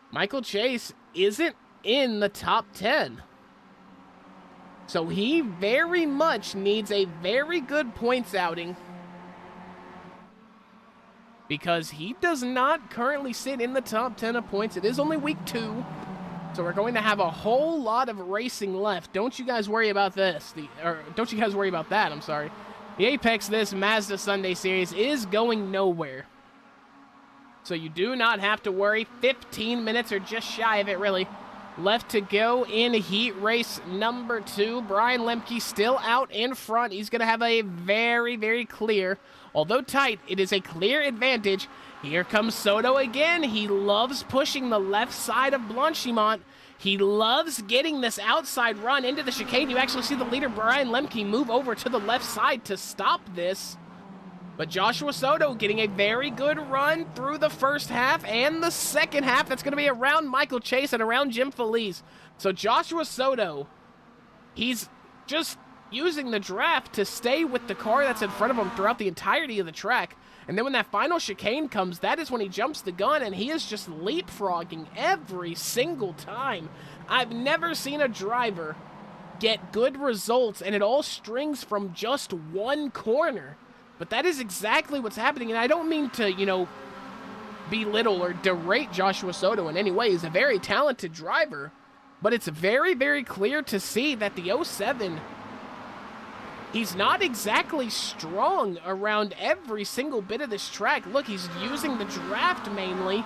Michael Chase isn't in the top 10. So he very much needs a very good points outing because he does not currently sit in the top 10 of points. It is only week 2, so we're going to have a whole lot of racing left. Don't you guys worry about this. Don't you guys worry about that, I'm sorry. The Apex this Mazda Sunday Series is going nowhere. So you do not have to worry. 15 minutes or just shy of it, really, left to go in heat race number 2. Brian Lemke still out in front. He's going to have a very, very clear, although tight, it is a clear advantage. Here comes Soto again. He loves pushing the left side of Blanchimont. He loves getting this outside run into the chicane. You actually see the leader, Brian Lemke, move over to the left side to stop this. But Joshua Soto getting a very good run through the first half and the second half. That's going to be around Michael Chase and around Jim Feliz. So Joshua Soto, he's just using the draft to stay with the car that's in front of him throughout the entirety of the track. And then when that final chicane comes, that is when he jumps the gun, and he is just leapfrogging every single time. I've never seen a driver get good results, and it all strings from just one corner. But that is exactly what's happening, and I don't mean to, belittle or derate Joshua Soto in any way. He's a very talented driver, but it's very, very clear to see that the 07, he's not exactly strong around every single bit of this track. Look, he's using the draft mainly,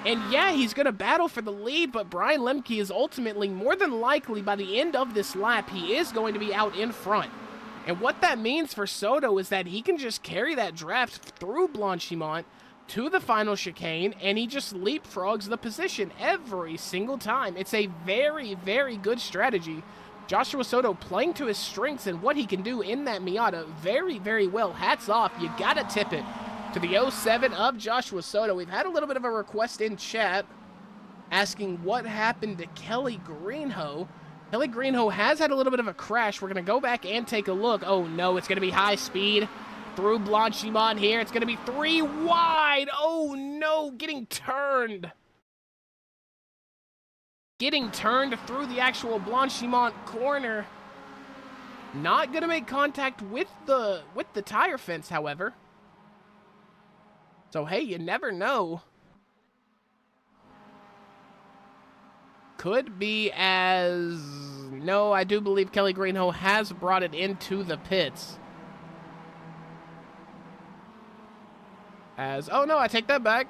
and yeah, he's going to battle for the lead, but Brian Lemke is ultimately, more than likely, by the end of this lap, he is going to be out in front. And what that means for Soto is that he can just carry that draft through Blanchimont to the final chicane, and he just leapfrogs the position every single time. It's a very, very good strategy. Joshua Soto playing to his strengths and what he can do in that Miata very, very well. Hats off. You got to tip it to the 07 of Joshua Soto. We've had a little bit of a request in chat asking what happened to Kelly Greenhoe. Kelly Greenhoe has had a little bit of a crash. We're going to go back and take a look. Oh, no, it's going to be high speed through Blanchimont here. It's going to be 3 wide. Oh, no, getting turned. Getting turned through the actual Blanchimont corner. Not going to make contact with the tire fence, however. So, hey, you never know. Could be as... No, I do believe Kelly Greenhoe has brought it into the pits. As... Oh, no, I take that back.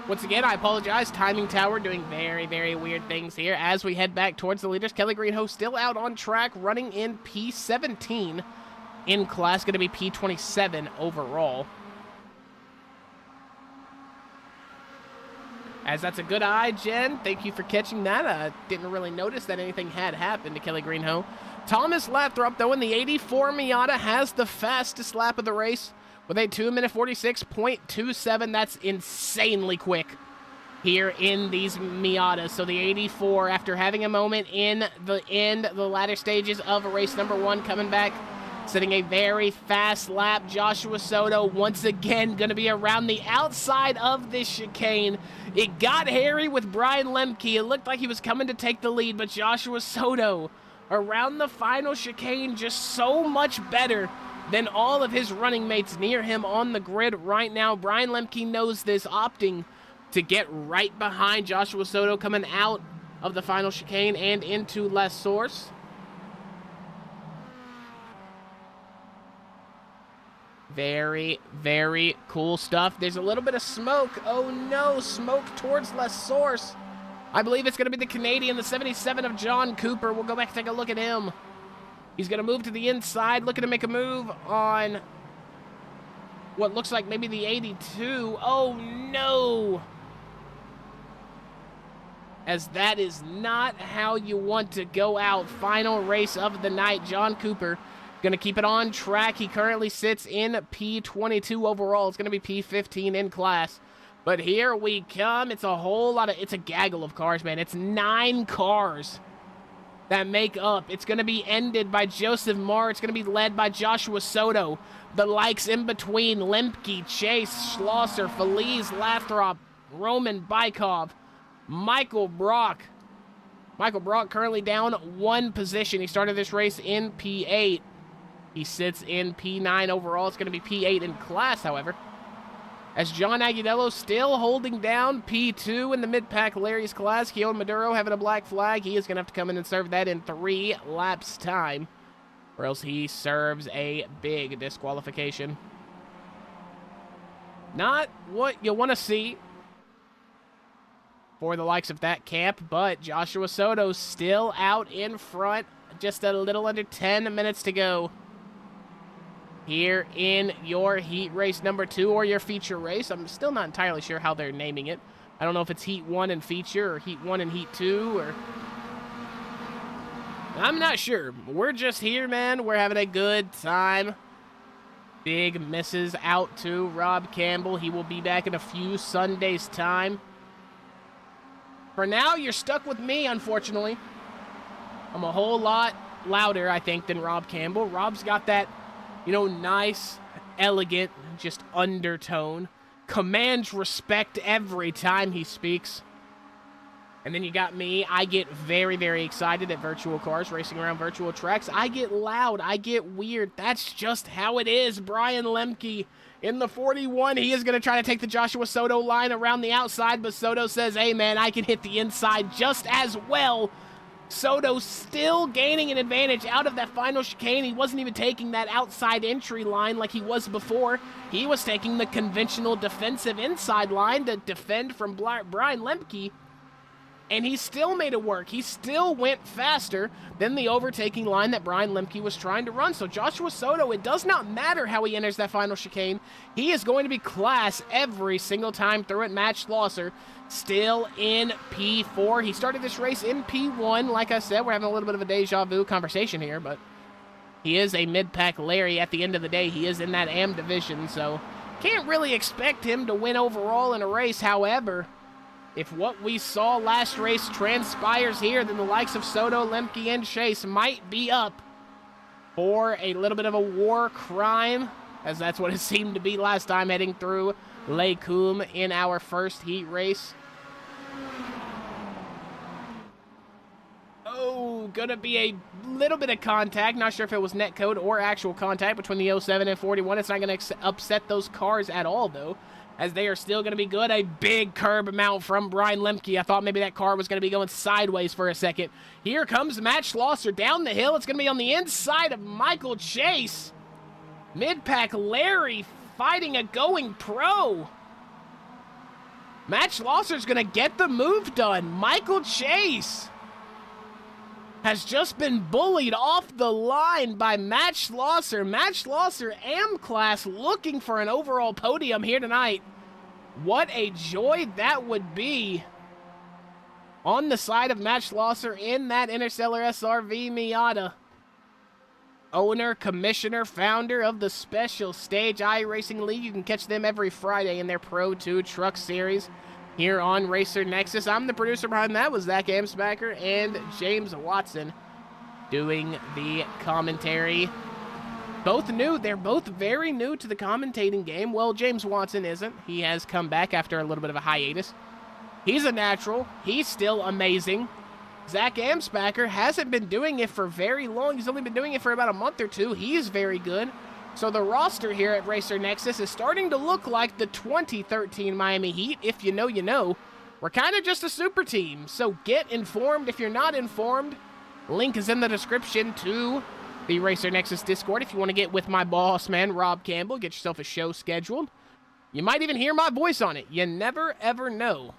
Once again, I apologize. Timing Tower doing very, very weird things here. As we head back towards the leaders, Kelly Greenhoe still out on track, running in P17 in class. Going to be P27 overall. As that's a good eye, Jen. Thank you for catching that. I didn't really notice that anything had happened to Kelly Greenhoe. Thomas Lathrop, though, in the 84 Miata, has the fastest lap of the race with a 2-minute 46.27. That's insanely quick here in these Miatas. So the 84, after having a moment in the latter stages of race number 1, coming back, setting a very fast lap. Joshua Soto once again going to be around the outside of this chicane. It got hairy with Brian Lemke. It looked like he was coming to take the lead, but Joshua Soto around the final chicane just so much better than all of his running mates near him on the grid right now. Brian Lemke knows this, opting to get right behind Joshua Soto coming out of the final chicane and into Les Source. Very, very cool stuff. There's a little bit of smoke. Oh no, smoke towards Les Source. I believe it's going to be the Canadian, the 77 of John Cooper. We'll go back and take a look at him. He's going to move to the inside, looking to make a move on what looks like maybe the 82. Oh no! As that is not how you want to go out. Final race of the night. John Cooper going to keep it on track. He currently sits in P22 overall. It's going to be P15 in class. But here we come. It's a whole lot of... It's a gaggle of cars, man. It's 9 cars that make up. It's going to be ended by Joseph Marr. It's going to be led by Joshua Soto. The likes in between: Lemke, Chase, Schlosser, Feliz, Lathrop, Roman Bykov, Michael Brock. Michael Brock currently down 1 position. He started this race in P8. He sits in P9 overall. It's going to be P8 in class, however. As John Agudelo still holding down P2 in the mid-pack Larry's class. Keon Maduro having a black flag. He is going to have to come in and serve that in 3 laps time, or else he serves a big disqualification. Not what you want to see for the likes of that camp, but Joshua Soto still out in front. Just a little under 10 minutes to go here in your heat race number 2 or your feature race. I'm still not entirely sure how they're naming it. I don't know if it's heat 1 and feature or heat 1 and heat 2, or... I'm not sure. We're just here, man. We're having a good time. Big misses out to Rob Campbell. He will be back in a few Sundays' time. For now, you're stuck with me, unfortunately. I'm a whole lot louder, I think, than Rob Campbell. Rob's got that, you know, nice, elegant, just undertone. Commands respect every time he speaks. And then you got me. I get very, very excited at virtual cars, racing around virtual tracks. I get loud. I get weird. That's just how it is. Brian Lemke in the 41. He is going to try to take the Joshua Soto line around the outside, but Soto says, hey, man, I can hit the inside just as well. Soto still gaining an advantage out of that final chicane. He wasn't even taking that outside entry line like he was before. He was taking the conventional defensive inside line to defend from Brian Lemke, and he still made it work. He still went faster than the overtaking line that Brian Lemke was trying to run. So Joshua Soto, it does not matter how he enters that final chicane. He is going to be class every single time through it. Matt Schlosser still in P4. He started this race in P1. Like I said, we're having a little bit of a deja vu conversation here, but he is a mid-pack Larry. At the end of the day, he is in that AM division, so can't really expect him to win overall in a race. However, if what we saw last race transpires here, then the likes of Soto, Lemke, and Chase might be up for a little bit of a war crime, as that's what it seemed to be last time heading through Lake Coombe in our first heat race. Oh, gonna be a little bit of contact. Not sure if it was netcode or actual contact between the 07 and 41. It's not gonna upset those cars at all, though, as they are still going to be good. A big curb mount from Brian Lemke. I thought maybe that car was going to be going sideways for a second. Here comes Matt Schlosser down the hill. It's going to be on the inside of Michael Chase. Mid-pack Larry fighting a going pro. Matt Schlosser's going to get the move done. Michael Chase has just been bullied off the line by Matt Schlosser. Matt Schlosser, AM class, looking for an overall podium here tonight. What a joy that would be on the side of Matt Schlosser in that Interstellar SRV Miata. Owner, commissioner, founder of the Special Stage iRacing League. You can catch them every Friday in their Pro 2 Truck Series here on Racer Nexus. I'm the producer behind that, was Zach Amsbacher and James Watson doing the commentary. Both new. They're both very new to the commentating game. Well, James Watson isn't. He has come back after a little bit of a hiatus. He's a natural. He's still amazing. Zach Amsbacher hasn't been doing it for very long. He's only been doing it for about a month or two. He's very good. So the roster here at Racer Nexus is starting to look like the 2013 Miami Heat. If you know, you know. We're kind of just a super team, so get informed if you're not informed. Link is in the description to the Racer Nexus Discord if you want to get with my boss man, Rob Campbell. Get yourself a show scheduled. You might even hear my voice on it. You never, ever know.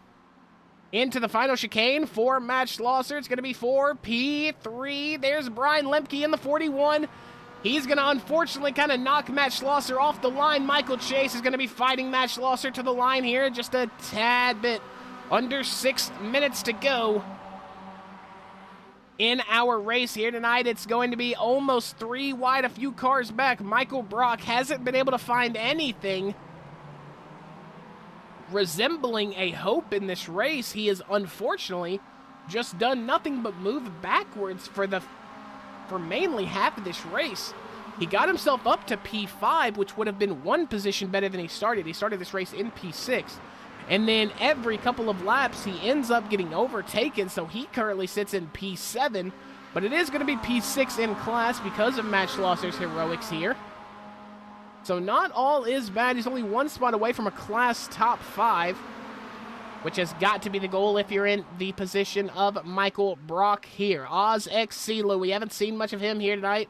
Into the final chicane for Matt Schlosser. It's going to be for P3. There's Brian Lemke in the 41. He's going to unfortunately kind of knock Matt Schlosser off the line. Michael Chase is going to be fighting Matt Schlosser to the line here. Just a tad bit under 6 minutes to go in our race here tonight. It's going to be almost 3 wide, a few cars back. Michael Brock hasn't been able to find anything resembling a hope in this race. He has unfortunately just done nothing but move backwards for mainly half of this race. He got himself up to P5, which would have been 1 position better than he started. He started this race in P6. And then every couple of laps, he ends up getting overtaken, so he currently sits in P7. But it is going to be P6 in class because of Matt Schlosser's heroics here. So not all is bad. He's only 1 spot away from a class top 5, which has got to be the goal if you're in the position of Michael Brock here. Oz X CeeLo, we haven't seen much of him here tonight.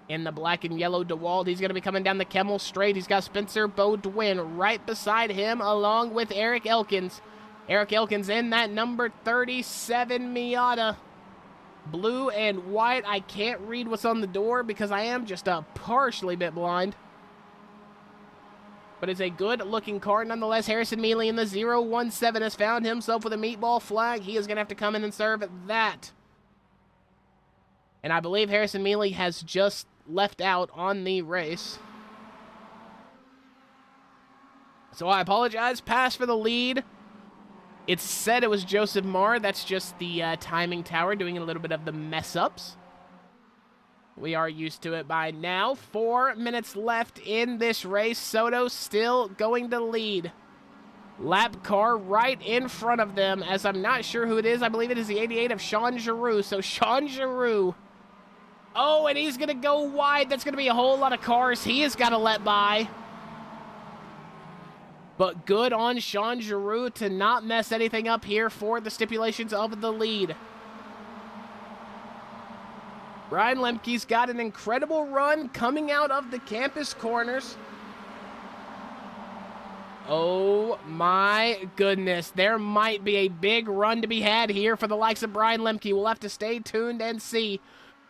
In the black and yellow DeWalt, he's going to be coming down the Kemmel straight. He's got Spencer Beaudoin right beside him, along with Eric Elkins. Eric Elkins in that number 37 Miata. Blue and white. I can't read what's on the door because I am just a partially bit blind. But it's a good-looking car nonetheless. Harrison Mealy in the 017 has found himself with a meatball flag. He is going to have to come in and serve that. And I believe Harrison Mealy has just left out on the race. So I apologize. Pass for the lead. It said it was Joseph Marr. That's just the timing tower doing a little bit of the mess-ups. We are used to it by now. 4 minutes left in this race. Soto still going to lead. Lap car right in front of them, as I'm not sure who it is. I believe it is the 88 of Sean Giroux. So Sean Giroux. Oh, and he's going to go wide. That's going to be a whole lot of cars he has got to let by. But good on Sean Giroux to not mess anything up here for the stipulations of the lead. Brian Lemke's got an incredible run coming out of the campus corners. Oh my goodness. There might be a big run to be had here for the likes of Brian Lemke. We'll have to stay tuned and see.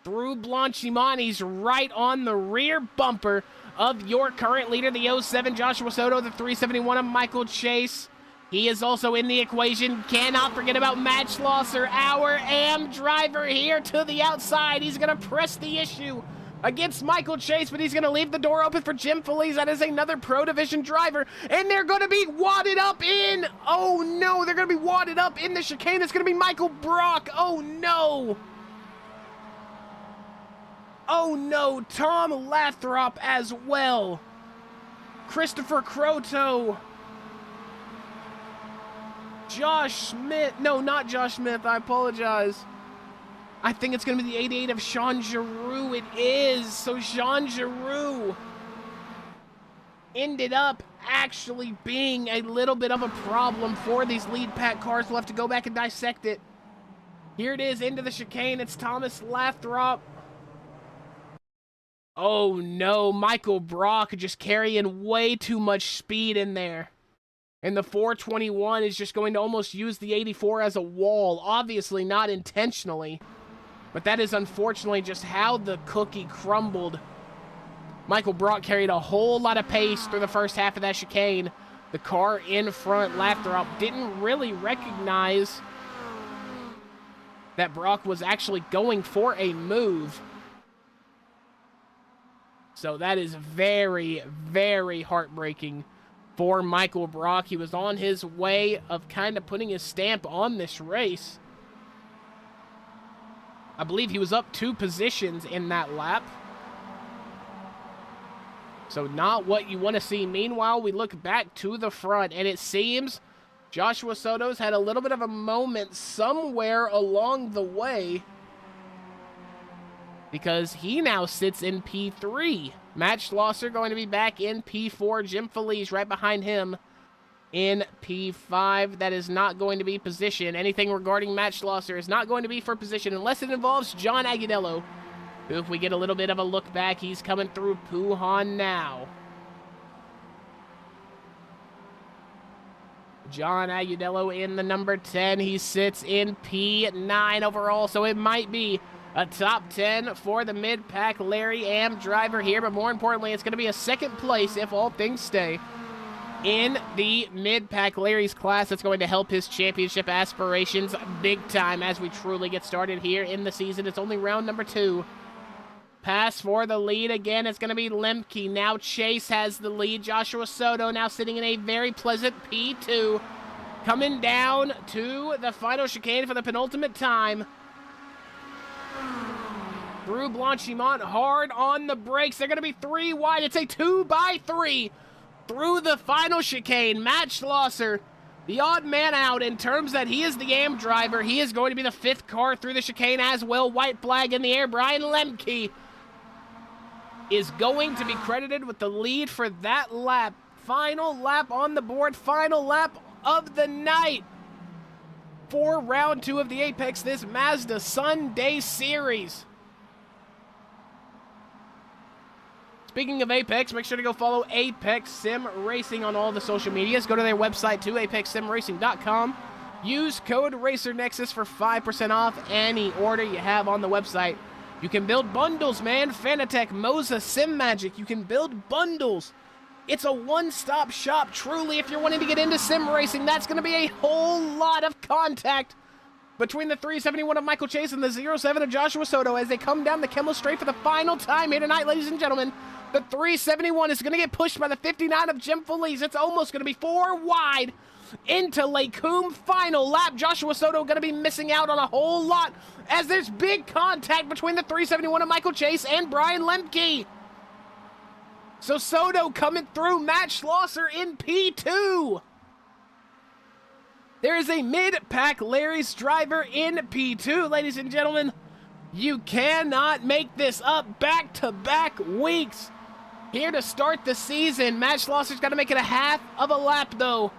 Through Blanchimont, he's right on the rear bumper of your current leader, the 07 Joshua Soto, the 371 of Michael Chase. He is also in the equation. Cannot forget about Matt Schlosser, our AM driver here to the outside. He's going to press the issue against Michael Chase, but he's going to leave the door open for Jim Feliz. That is another Pro Division driver, and they're going to be wadded up in. Oh, no, they're going to be wadded up in the chicane. It's going to be Michael Brock. Oh, no. Oh, no, Tom Lathrop as well. Christopher Croto. Josh Smith. No, not Josh Smith. I apologize. I think it's going to be the 88 of Sean Giroux. It is. So Sean Giroux ended up actually being a little bit of a problem for these lead pack cars. We'll have to go back and dissect it. Here it is into the chicane. It's Thomas Lathrop. Oh, no. Michael Brock just carrying way too much speed in there. And the 421 is just going to almost use the 84 as a wall. Obviously not intentionally. But that is unfortunately just how the cookie crumbled. Michael Brock carried a whole lot of pace through the first half of that chicane. The car in front, Lathrop, didn't really recognize that Brock was actually going for a move. So that is very, very heartbreaking for Michael Brock. He was on his way of kind of putting his stamp on this race. I believe he was up 2 positions in that lap. So not what you want to see. Meanwhile, we look back to the front, and it seems Joshua Soto's had a little bit of a moment somewhere along the way, because he now sits in P3 Matt Schlosser going to be back in P4. Jim Feliz right behind him in P5. That is not going to be position. Anything regarding Matt Schlosser is not going to be for position unless it involves John Agudelo, who, if we get a little bit of a look back, he's coming through Puhan now. John Agudelo in the number 10. He sits in P9 overall, so it might be a top 10 for the mid-pack Larry Am driver here, but more importantly, it's going to be a second place if all things stay in the mid-pack Larry's class. That's going to help his championship aspirations big time as we truly get started here in the season. It's only round number 2. Pass for the lead again. It's going to be Lemke. Now Chase has the lead. Joshua Soto now sitting in a very pleasant P2. Coming down to the final chicane for the penultimate time. Through Blanchimont, hard on the brakes. They're going to be 3 wide. It's a 2x3 through the final chicane. Matt Schlosser, the odd man out in terms that he is the AM driver. He is going to be the 5th car through the chicane as well. White flag in the air. Brian Lemke is going to be credited with the lead for that lap. Final lap on the board. Final lap of the night for round 2 of the Apex, this Mazda Sunday Series. Speaking of Apex, make sure to go follow Apex Sim Racing on all the social medias. Go to their website too, apexsimracing.com. Use code RacerNexus for 5% off any order you have on the website. You can build bundles, man. Fanatec, Moza, Sim Magic. You can build bundles. It's a one-stop shop, truly, if you're wanting to get into sim racing. That's going to be a whole lot of contact between the 371 of Michael Chase and the 07 of Joshua Soto as they come down the Kimmel Straight for the final time here tonight, ladies and gentlemen. The 371 is going to get pushed by the 59 of Jim Feliz. It's almost going to be 4 wide into Lake Coombe. Final lap. Joshua Soto going to be missing out on a whole lot as there's big contact between the 371 of Michael Chase and Brian Lemke. So Soto coming through. Matt Schlosser in P2. There is a mid-pack Larry's driver in P2, ladies and gentlemen. You cannot make this up. Back-to-back weeks here to start the season. Matt Schlosser's got to make it a half of a lap, though,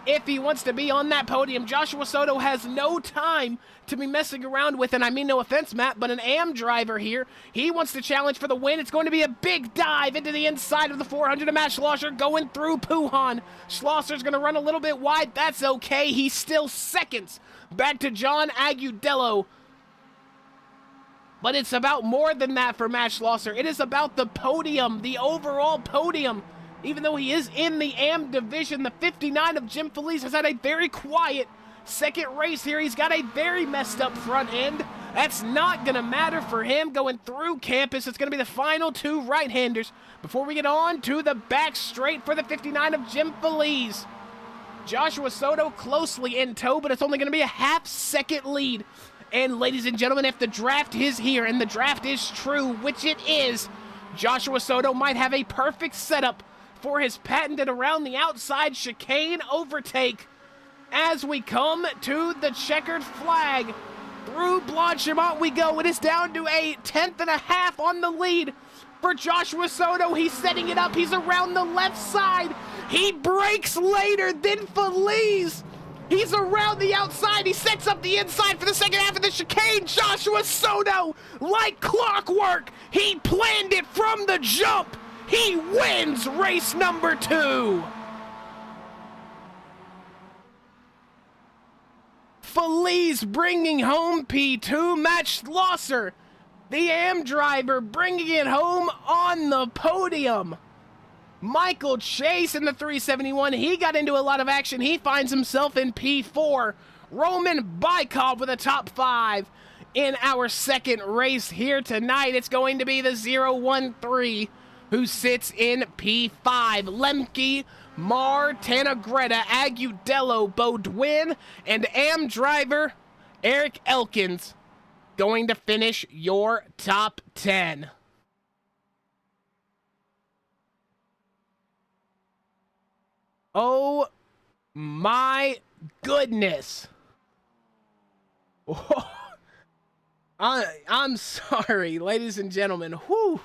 if he wants to be on that podium. Joshua Soto has no time to be messing around with, and I mean no offense, Matt, but an AM driver here. He wants to challenge for the win. It's going to be a big dive into the inside of the 400 of Matt Schlosser going through Puhan. Schlosser's going to run a little bit wide. That's okay. He's still seconds back to John Agudelo. But it's about more than that for Matt Schlosser. It is about the podium, the overall podium. Even though he is in the AM division, the 59 of Jim Feliz has had a very quiet second race here. He's got a very messed up front end. That's not going to matter for him going through campus. It's going to be the final 2 right-handers before we get on to the back straight for the 59 of Jim Feliz. Joshua Soto closely in tow, but it's only going to be a half-second lead. And ladies and gentlemen, if the draft is here and the draft is true, which it is, Joshua Soto might have a perfect setup for his patented around the outside chicane overtake as we come to the checkered flag. Through Blanchimont we go. It is down to a 10.5 on the lead for Joshua Soto. He's setting it up. He's around the left side. He breaks later than Feliz. He's around the outside. He sets up the inside for the second half of the chicane. Joshua Soto, like clockwork, he planned it from the jump. He wins race number 2. Feliz bringing home P2. Matt Schlosser, the AM driver, bringing it home on the podium. Michael Chase in the 371. He got into a lot of action. He finds himself in P4. Roman Bykov with a top 5 in our second race here tonight. It's going to be the 013 who sits in P5. Lemke, Mar, Tanagretta, Agudelo, Bodwin, and AM driver Eric Elkins going to finish your top 10. Oh my goodness. Oh, I'm sorry, ladies and gentlemen. Whew.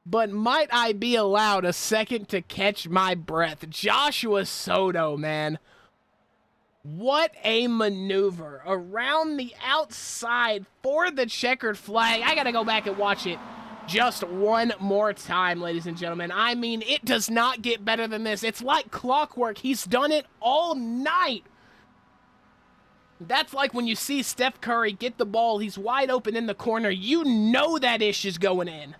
but might I be allowed a second to catch my breath? Joshua Soto, man. What a maneuver around the outside for the checkered flag. I gotta go back and watch it just one more time, ladies and gentlemen. I mean, it does not get better than this. It's like clockwork. He's done it all night. That's like when you see Steph Curry get the ball, he's wide open in the corner. You know that ish is going in.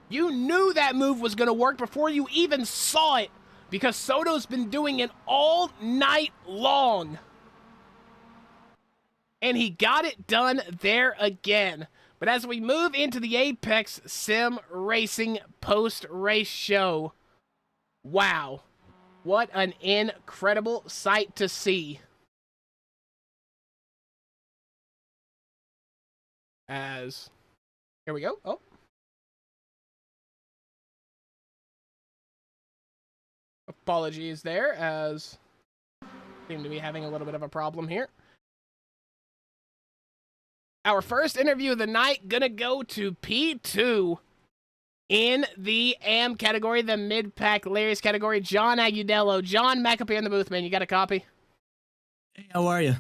You knew that move was going to work before you even saw it, because Soto's been doing it all night long. And he got it done there again. But as we move into the Apex Sim Racing post-race show, wow, what an incredible sight to see. As, here we go. Oh. Apologies there, as seem to be having a little bit of a problem here. Our first interview of the night gonna go to P2 in the AM category, the mid-pack Larry's category, John Agudelo. John, back up here in the booth, man. You got a copy? Hey, how are you?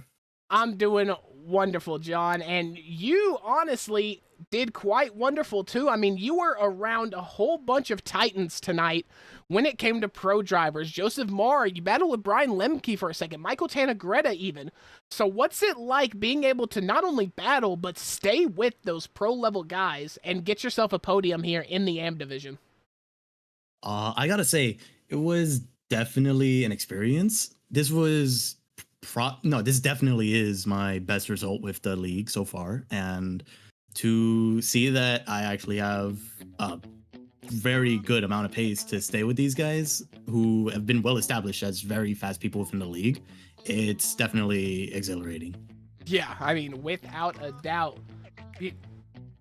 I'm doing wonderful, John, and you honestly did quite wonderful too. I mean, you were around a whole bunch of Titans tonight when it came to pro drivers. Joseph Marr, you battled with Brian Lemke for a second, Michael Tanagretta even. So what's it like being able to not only battle, but stay with those pro-level guys and get yourself a podium here in the AM division? I gotta say, it was definitely an experience. This was this definitely is my best result with the league so far, and to see that I actually have a very good amount of pace to stay with these guys who have been well established as very fast people within the league, it's definitely exhilarating. Yeah, I mean, without a doubt.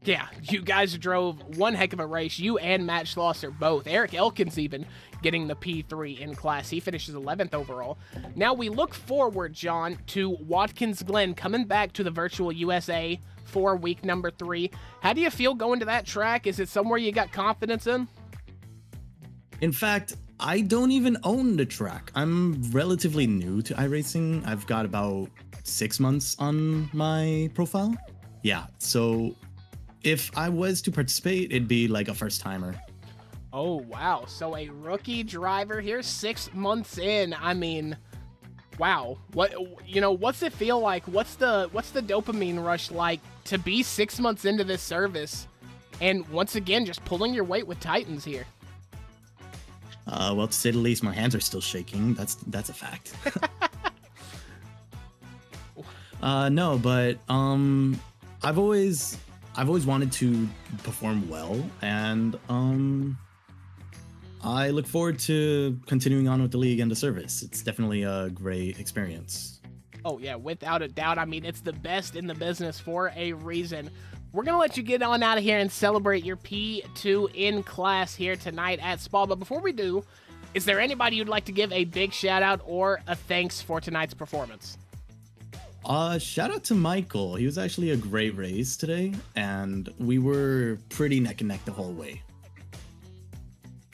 Yeah, you guys drove one heck of a race. You and Matt Schlosser both. Eric Elkins even getting the P3 in class. He finishes 11th overall. Now we look forward, John, to Watkins Glen coming back to the Virtual USA for week number 3. How do you feel going to that track? Is it somewhere you got confidence in? In fact, I don't even own the track. I'm relatively new to iRacing. I've got about 6 months on my profile. Yeah, so if I was to participate, it'd be like a first timer. Oh, wow. So a rookie driver here, 6 months in. I mean, wow. What's it feel like? What's the dopamine rush like to be 6 months into this service? And once again, just pulling your weight with Titans here. Well, to say the least, my hands are still shaking. That's a fact. No, but I've always wanted to perform well, and I look forward to continuing on with the league and the service. It's definitely a great experience. Oh yeah, without a doubt. I mean, it's the best in the business for a reason. We're going to let you get on out of here and celebrate your P2 in class here tonight at Spa. But before we do, is there anybody you'd like to give a big shout out or a thanks for tonight's performance? Shout out to Michael. He was actually a great race today, and we were pretty neck and neck the whole way.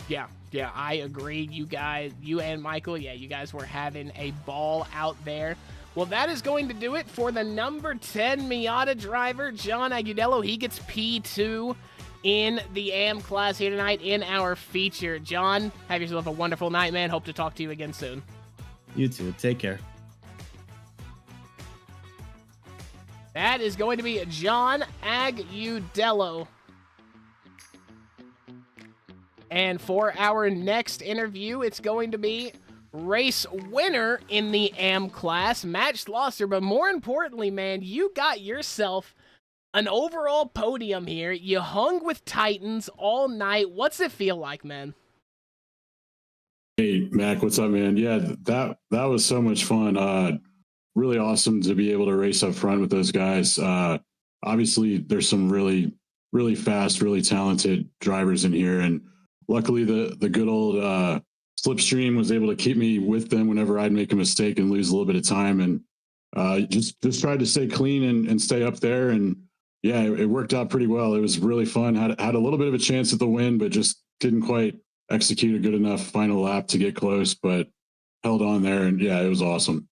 Yeah, I agree. You and Michael, yeah, you guys were having a ball out there. Well, that is going to do it for the number 10 Miata driver, John Agudelo. He gets P2 in the AM class here tonight in our feature. John, have yourself a wonderful night, man. Hope to talk to you again soon. You too. Take care. That is going to be John Agudelo. And for our next interview, it's going to be race winner in the AM class, Matt Schlosser. But more importantly, man, you got yourself an overall podium here. You hung with Titans all night. What's it feel like, man? Hey, Mac, what's up, man? Yeah, that was so much fun. Really awesome to be able to race up front with those guys. Obviously, there's some really, really fast, really talented drivers in here, and luckily the good old Slipstream was able to keep me with them whenever I'd make a mistake and lose a little bit of time, and just tried to stay clean and stay up there. And yeah, it worked out pretty well. It was really fun. Had a little bit of a chance at the win, but just didn't quite execute a good enough final lap to get close. But held on there, and yeah, it was awesome.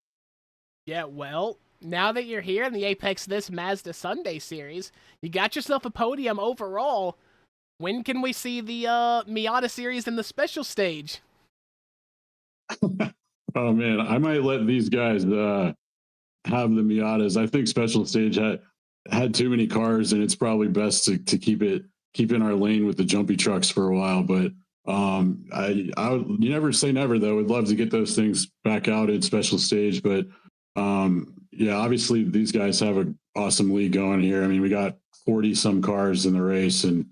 Yeah, well, now that you're here in the Apex This Mazda Sunday series, you got yourself a podium overall. When can we see the Miata series in the special stage? Oh man, I might let these guys have the Miatas. I think special stage had too many cars, and it's probably best to keep in our lane with the jumpy trucks for a while. But you never say never though. Would love to get those things back out at special stage, but yeah, obviously these guys have an awesome league going here. I mean, we got 40 some cars in the race, and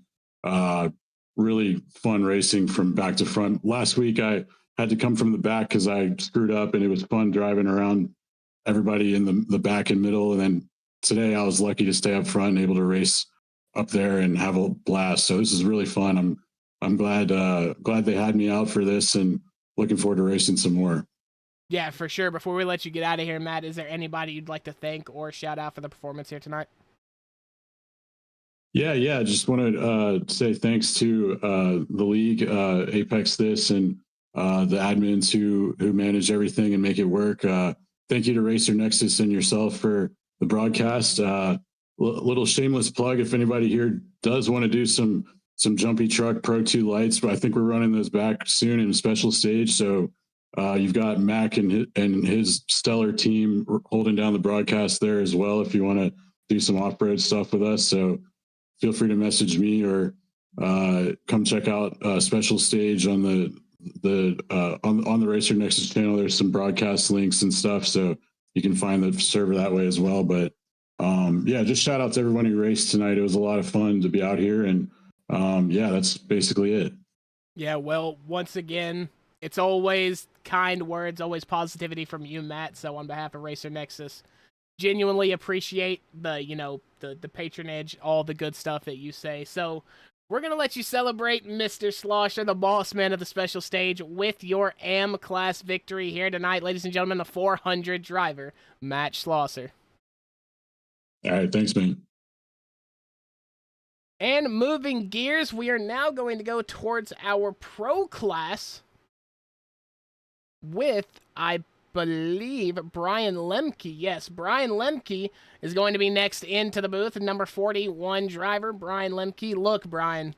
really fun racing from back to front. Last week I had to come from the back because I screwed up, and it was fun driving around everybody in the back and middle. And then today I was lucky to stay up front and able to race up there and have a blast. So this is really fun. I'm glad they had me out for this, and looking forward to racing some more. Yeah, for sure. Before we let you get out of here, Matt, is there anybody you'd like to thank or shout out for the performance here tonight? Yeah. Just want to say thanks to the league, Apex This, and the admins who manage everything and make it work. Thank you to Racer Nexus and yourself for the broadcast. Little shameless plug, if anybody here does want to do some jumpy truck Pro 2 lights, but I think we're running those back soon in a special stage. So you've got Mac and his stellar team holding down the broadcast there as well if you want to do some off-road stuff with us. So feel free to message me or come check out special stage on the Racer Nexus channel. There's some broadcast links and stuff, so you can find the server that way as well. But yeah, just shout out to everyone who raced tonight. It was a lot of fun to be out here, and yeah, that's basically it. Yeah, well, once again, it's always kind words, always positivity from you, Matt. So on behalf of Racer Nexus, genuinely appreciate the patronage, all the good stuff that you say. So we're going to let you celebrate Mr. Slosher, the boss man of the special stage, with your M-Class victory here tonight. Ladies and gentlemen, the 400 driver, Matt Schlosser. All right, thanks, man. And moving gears, we are now going to go towards our pro class with, I believe, Brian Lemke. Yes, Brian Lemke is going to be next into the booth. Number 41 driver, Brian Lemke. Look, Brian,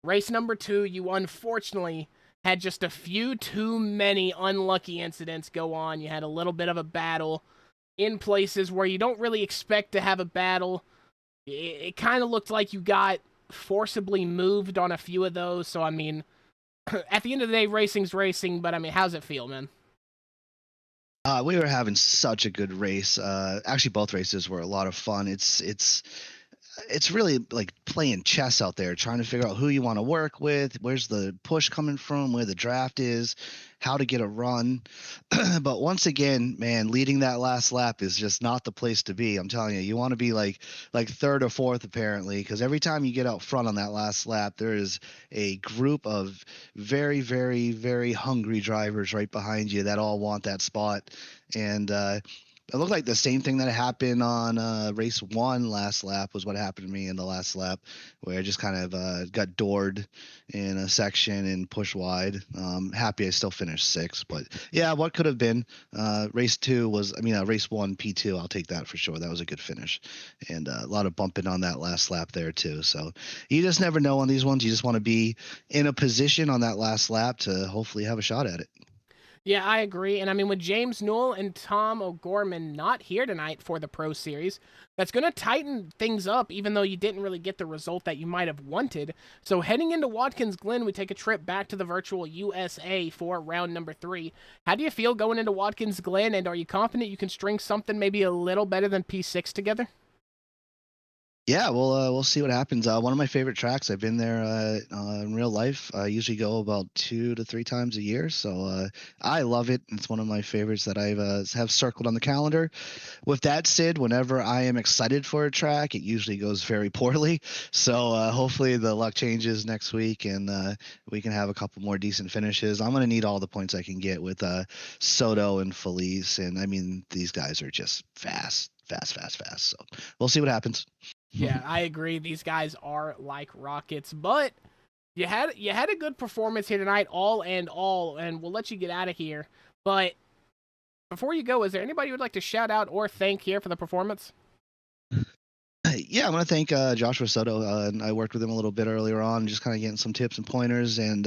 race number 2, you unfortunately had just a few too many unlucky incidents go on. You had a little bit of a battle in places where you don't really expect to have a battle. It kind of looked like you got forcibly moved on a few of those. So, I mean, at the end of the day, racing's racing, but I mean, how's it feel, man? We were having such a good race. Actually, both races were a lot of fun. It's really like playing chess out there, trying to figure out who you want to work with, where's the push coming from, where the draft is, how to get a run. But once again, man, leading that last lap is just not the place to be. I'm telling you, you want to be like third or fourth apparently, because every time you get out front on that last lap, there is a group of very, very, very hungry drivers right behind you that all want that spot. And it looked like the same thing that happened on race 1 last lap was what happened to me in the last lap, where I just kind of got doored in a section and pushed wide. Happy I still finished 6th, but yeah, what could have been. Race 1 P2, I'll take that for sure. That was a good finish, and a lot of bumping on that last lap there too. So you just never know on these ones. You just want to be in a position on that last lap to hopefully have a shot at it. Yeah, I agree. And I mean, with James Newell and Tom O'Gorman not here tonight for the Pro Series, that's going to tighten things up, even though you didn't really get the result that you might have wanted. So heading into Watkins Glen, we take a trip back to the virtual USA for round number 3. How do you feel going into Watkins Glen, and are you confident you can string something maybe a little better than P6 together? Yeah, we'll see what happens. One of my favorite tracks. I've been there in real life. I usually go about 2 to 3 times a year, so I love it. It's one of my favorites that I have circled on the calendar. With that said, whenever I am excited for a track, it usually goes very poorly. So hopefully the luck changes next week, and we can have a couple more decent finishes. I'm going to need all the points I can get with Soto and Felice, and I mean, these guys are just fast. So we'll see what happens. Yeah, I agree. These guys are like rockets, but you had a good performance here tonight, all, and we'll let you get out of here. But before you go, is there anybody you would like to shout out or thank here for the performance? Yeah, I'm going to thank Joshua Soto. And I worked with him a little bit earlier on, just kind of getting some tips and pointers, and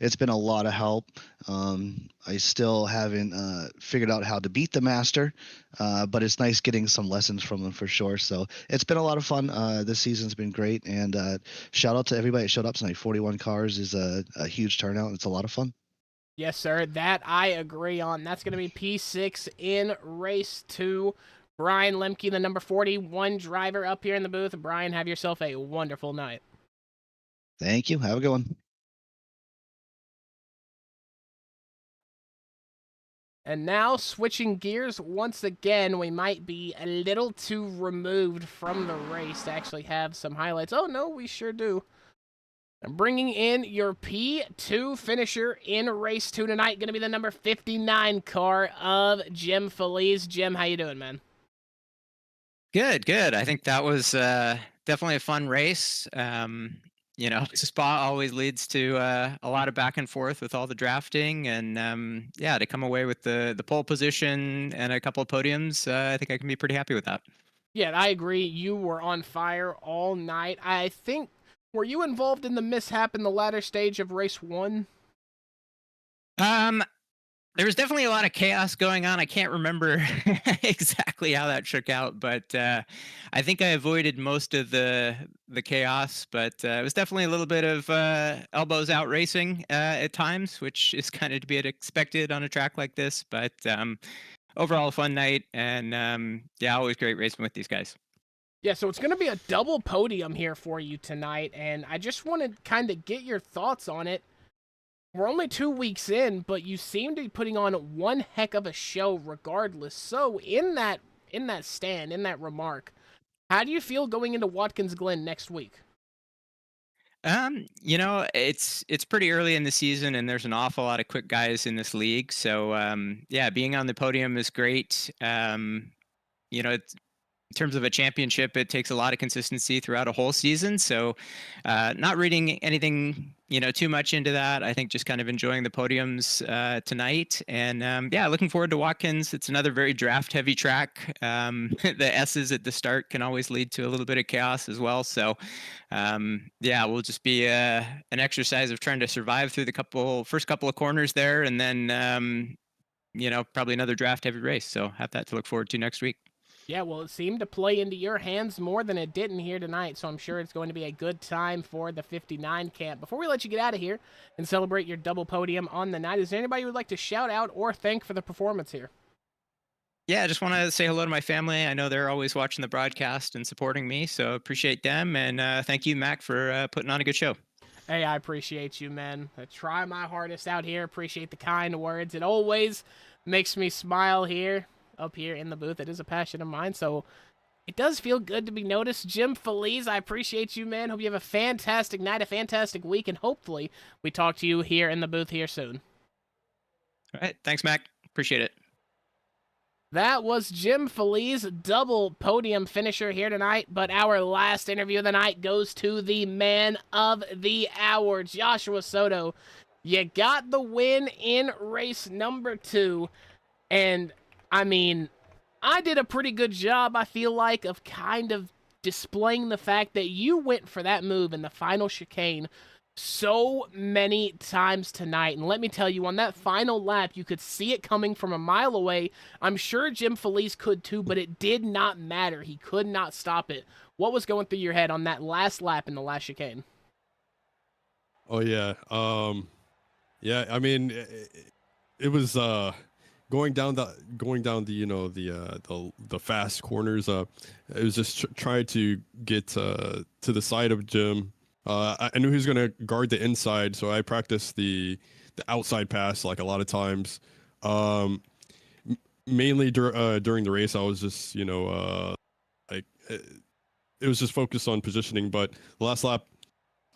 it's been a lot of help. I still haven't figured out how to beat the master, but it's nice getting some lessons from him for sure. So it's been a lot of fun. This season's been great, and shout out to everybody that showed up tonight. 41 cars is a huge turnout. It's a lot of fun. Yes, sir. That I agree on. That's going to be P6 in race 2. Brian Lemke, the number 41 driver, up here in the booth. Brian, have yourself a wonderful night. Thank you. Have a good one. And now, switching gears once again, we might be a little too removed from the race to actually have some highlights. Oh, no, we sure do. I'm bringing in your P2 finisher in race 2 tonight. Going to be the number 59 car of Jim Feliz. Jim, how you doing, man? Good. I think that was definitely a fun race. Spa always leads to a lot of back and forth with all the drafting, and to come away with the pole position and a couple of podiums, I think I can be pretty happy with that. Yeah, I agree. You were on fire all night. I think, were you involved in the mishap in the latter stage of race 1? There was definitely a lot of chaos going on. I can't remember exactly how that shook out, but I think I avoided most of the chaos. But it was definitely a little bit of elbows out racing at times, which is kind of to be expected on a track like this. But overall, a fun night, and always great racing with these guys. Yeah, so it's going to be a double podium here for you tonight, and I just want to kind of get your thoughts on it. We're only 2 weeks in, but you seem to be putting on one heck of a show regardless. So in that stand, in that remark, how do you feel going into Watkins Glen next week? It's pretty early in the season, and there's an awful lot of quick guys in this league. So being on the podium is great. In terms of a championship, it takes a lot of consistency throughout a whole season. So not reading anything, too much into that. I think just kind of enjoying the podiums tonight. And looking forward to Watkins. It's another very draft heavy track. The S's at the start can always lead to a little bit of chaos as well. So we'll just be an exercise of trying to survive through the first couple of corners there. And then, probably another draft heavy race. So have that to look forward to next week. Yeah, well, it seemed to play into your hands more than it didn't here tonight, so I'm sure it's going to be a good time for the 59 camp. Before we let you get out of here and celebrate your double podium on the night, is there anybody you would like to shout out or thank for the performance here? Yeah, I just want to say hello to my family. I know they're always watching the broadcast and supporting me, so appreciate them. And thank you, Mac, for putting on a good show. Hey, I appreciate you, man. I try my hardest out here. Appreciate the kind words. It always makes me smile here. Up here in the booth. It is a passion of mine, so it does feel good to be noticed. Jim Feliz, I appreciate you, man. Hope you have a fantastic night, a fantastic week, and hopefully we talk to you here in the booth here soon. All right. Thanks, Mac. Appreciate it. That was Jim Feliz, double podium finisher here tonight, but our last interview of the night goes to the man of the hour, Joshua Soto. You got the win in race number 2, and I mean, I did a pretty good job, I feel like, of kind of displaying the fact that you went for that move in the final chicane so many times tonight. And let me tell you, on that final lap, you could see it coming from a mile away. I'm sure Jim Feliz could too, but it did not matter. He could not stop it. What was going through your head on that last lap in the last chicane? Oh, yeah. I mean, it was... Going down the the fast corners, it was just trying to get to the side of Jim. I knew he was gonna guard the inside, so I practiced the outside pass like a lot of times. Mainly during the race, I was just it was just focused on positioning. But the last lap,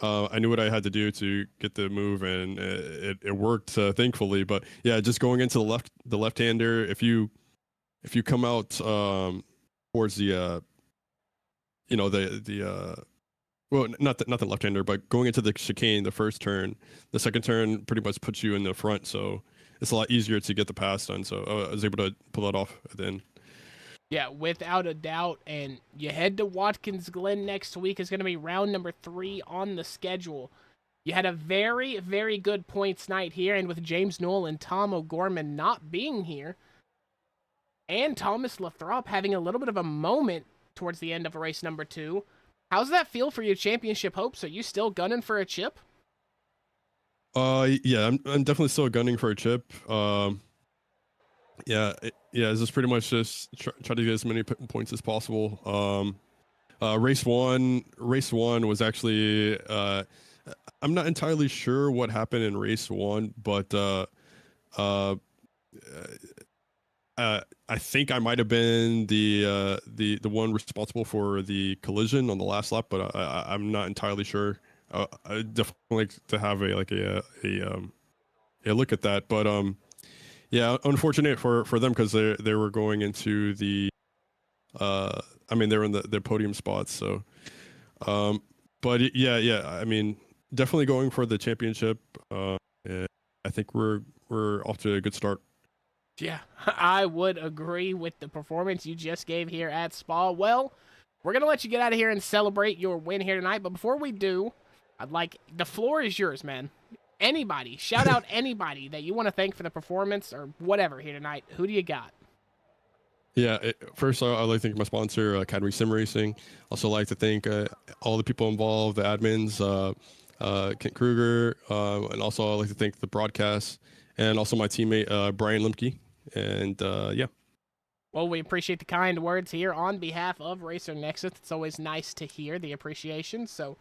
I knew what I had to do to get the move, and it worked, thankfully. But yeah, just going into the left-hander, if you come out towards the you know, well, not the left-hander, but going into the chicane, the first turn, the second turn pretty much puts you in the front, so it's a lot easier to get the pass done. So I was able to pull that off at the end. Yeah, without a doubt. And you head to Watkins Glen next week. Is going to be round number 3 on the schedule. You had a very, very good points night here, and with James Newell and Tom O'Gorman not being here, and Thomas Lathrop having a little bit of a moment towards the end of race number 2, how's that feel for your championship hopes? Are you still gunning for a chip? Yeah, I'm definitely still gunning for a chip. Yeah, it's just pretty much just try to get as many points as possible. Race one was actually I'm not entirely sure what happened in race 1, but I think I might have been the one responsible for the collision on the last lap, but I'm not entirely sure. I definitely like to have a look at that, but yeah, unfortunate for them because they were going into the I mean, they're in the podium spots, so but yeah, I mean, definitely going for the championship. And I think we're off to a good start. Yeah, I would agree with the performance you just gave here at Spa. Well, we're going to let you get out of here and celebrate your win here tonight. But before we do, the floor is yours, man. Anybody, shout out anybody that you want to thank for the performance or whatever here tonight. Who do you got? Yeah, first I'd like to thank my sponsor, Academy Sim Racing. Also like to thank all the people involved, the admins, Kent Kruger, and also I'd like to thank the broadcast and also my teammate, Brian Limke. And yeah. Well, we appreciate the kind words here on behalf of Racer Nexus. It's always nice to hear the appreciation. So,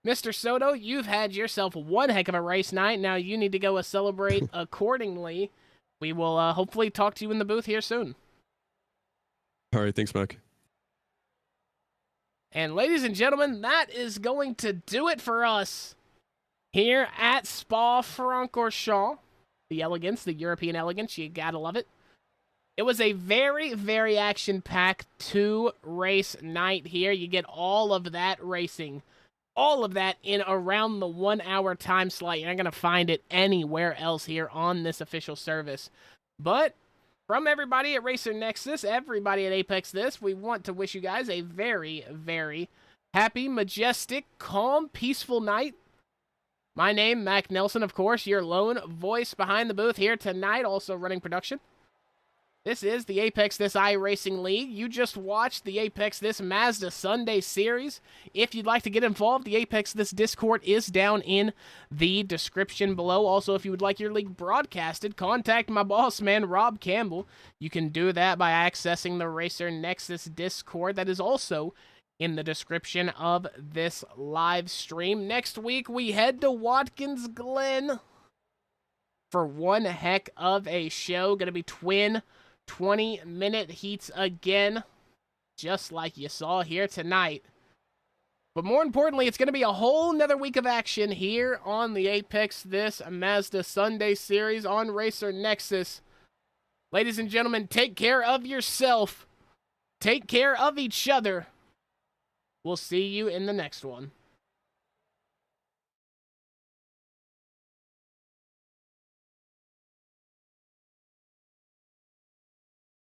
Mr. Soto, you've had yourself one heck of a race night. Now you need to go celebrate accordingly. We will hopefully talk to you in the booth here soon. All right, thanks, Mac. And ladies and gentlemen, that is going to do it for us here at Spa-Francorchamps. The elegance, the European elegance, you gotta love it. It was a very, very action-packed 2-race night here. You get all of that racing, all of that in around the 1-hour time slot. You're not gonna find it anywhere else here on this official service. But from everybody at Racer Nexus, everybody at Apex This, we want to wish you guys a very, very happy, majestic, calm, peaceful night. My name, Mac Nelson, of course, your lone voice behind the booth here tonight, also running production. This is the Apex This iRacing League. You just watched the Apex This Mazda Sunday Series. If you'd like to get involved, the Apex This Discord is down in the description below. Also, if you would like your league broadcasted, contact my boss man, Rob Campbell. You can do that by accessing the Racer Nexus Discord. That is also in the description of this live stream. Next week, we head to Watkins Glen for one heck of a show. Gonna be twin 20-minute heats again, just like you saw here tonight. But more importantly, it's going to be a whole nother week of action here on the Apex This Mazda Sunday Series on Racer Nexus. Ladies and gentlemen, take care of yourself. Take care of each other. We'll see you in the next one.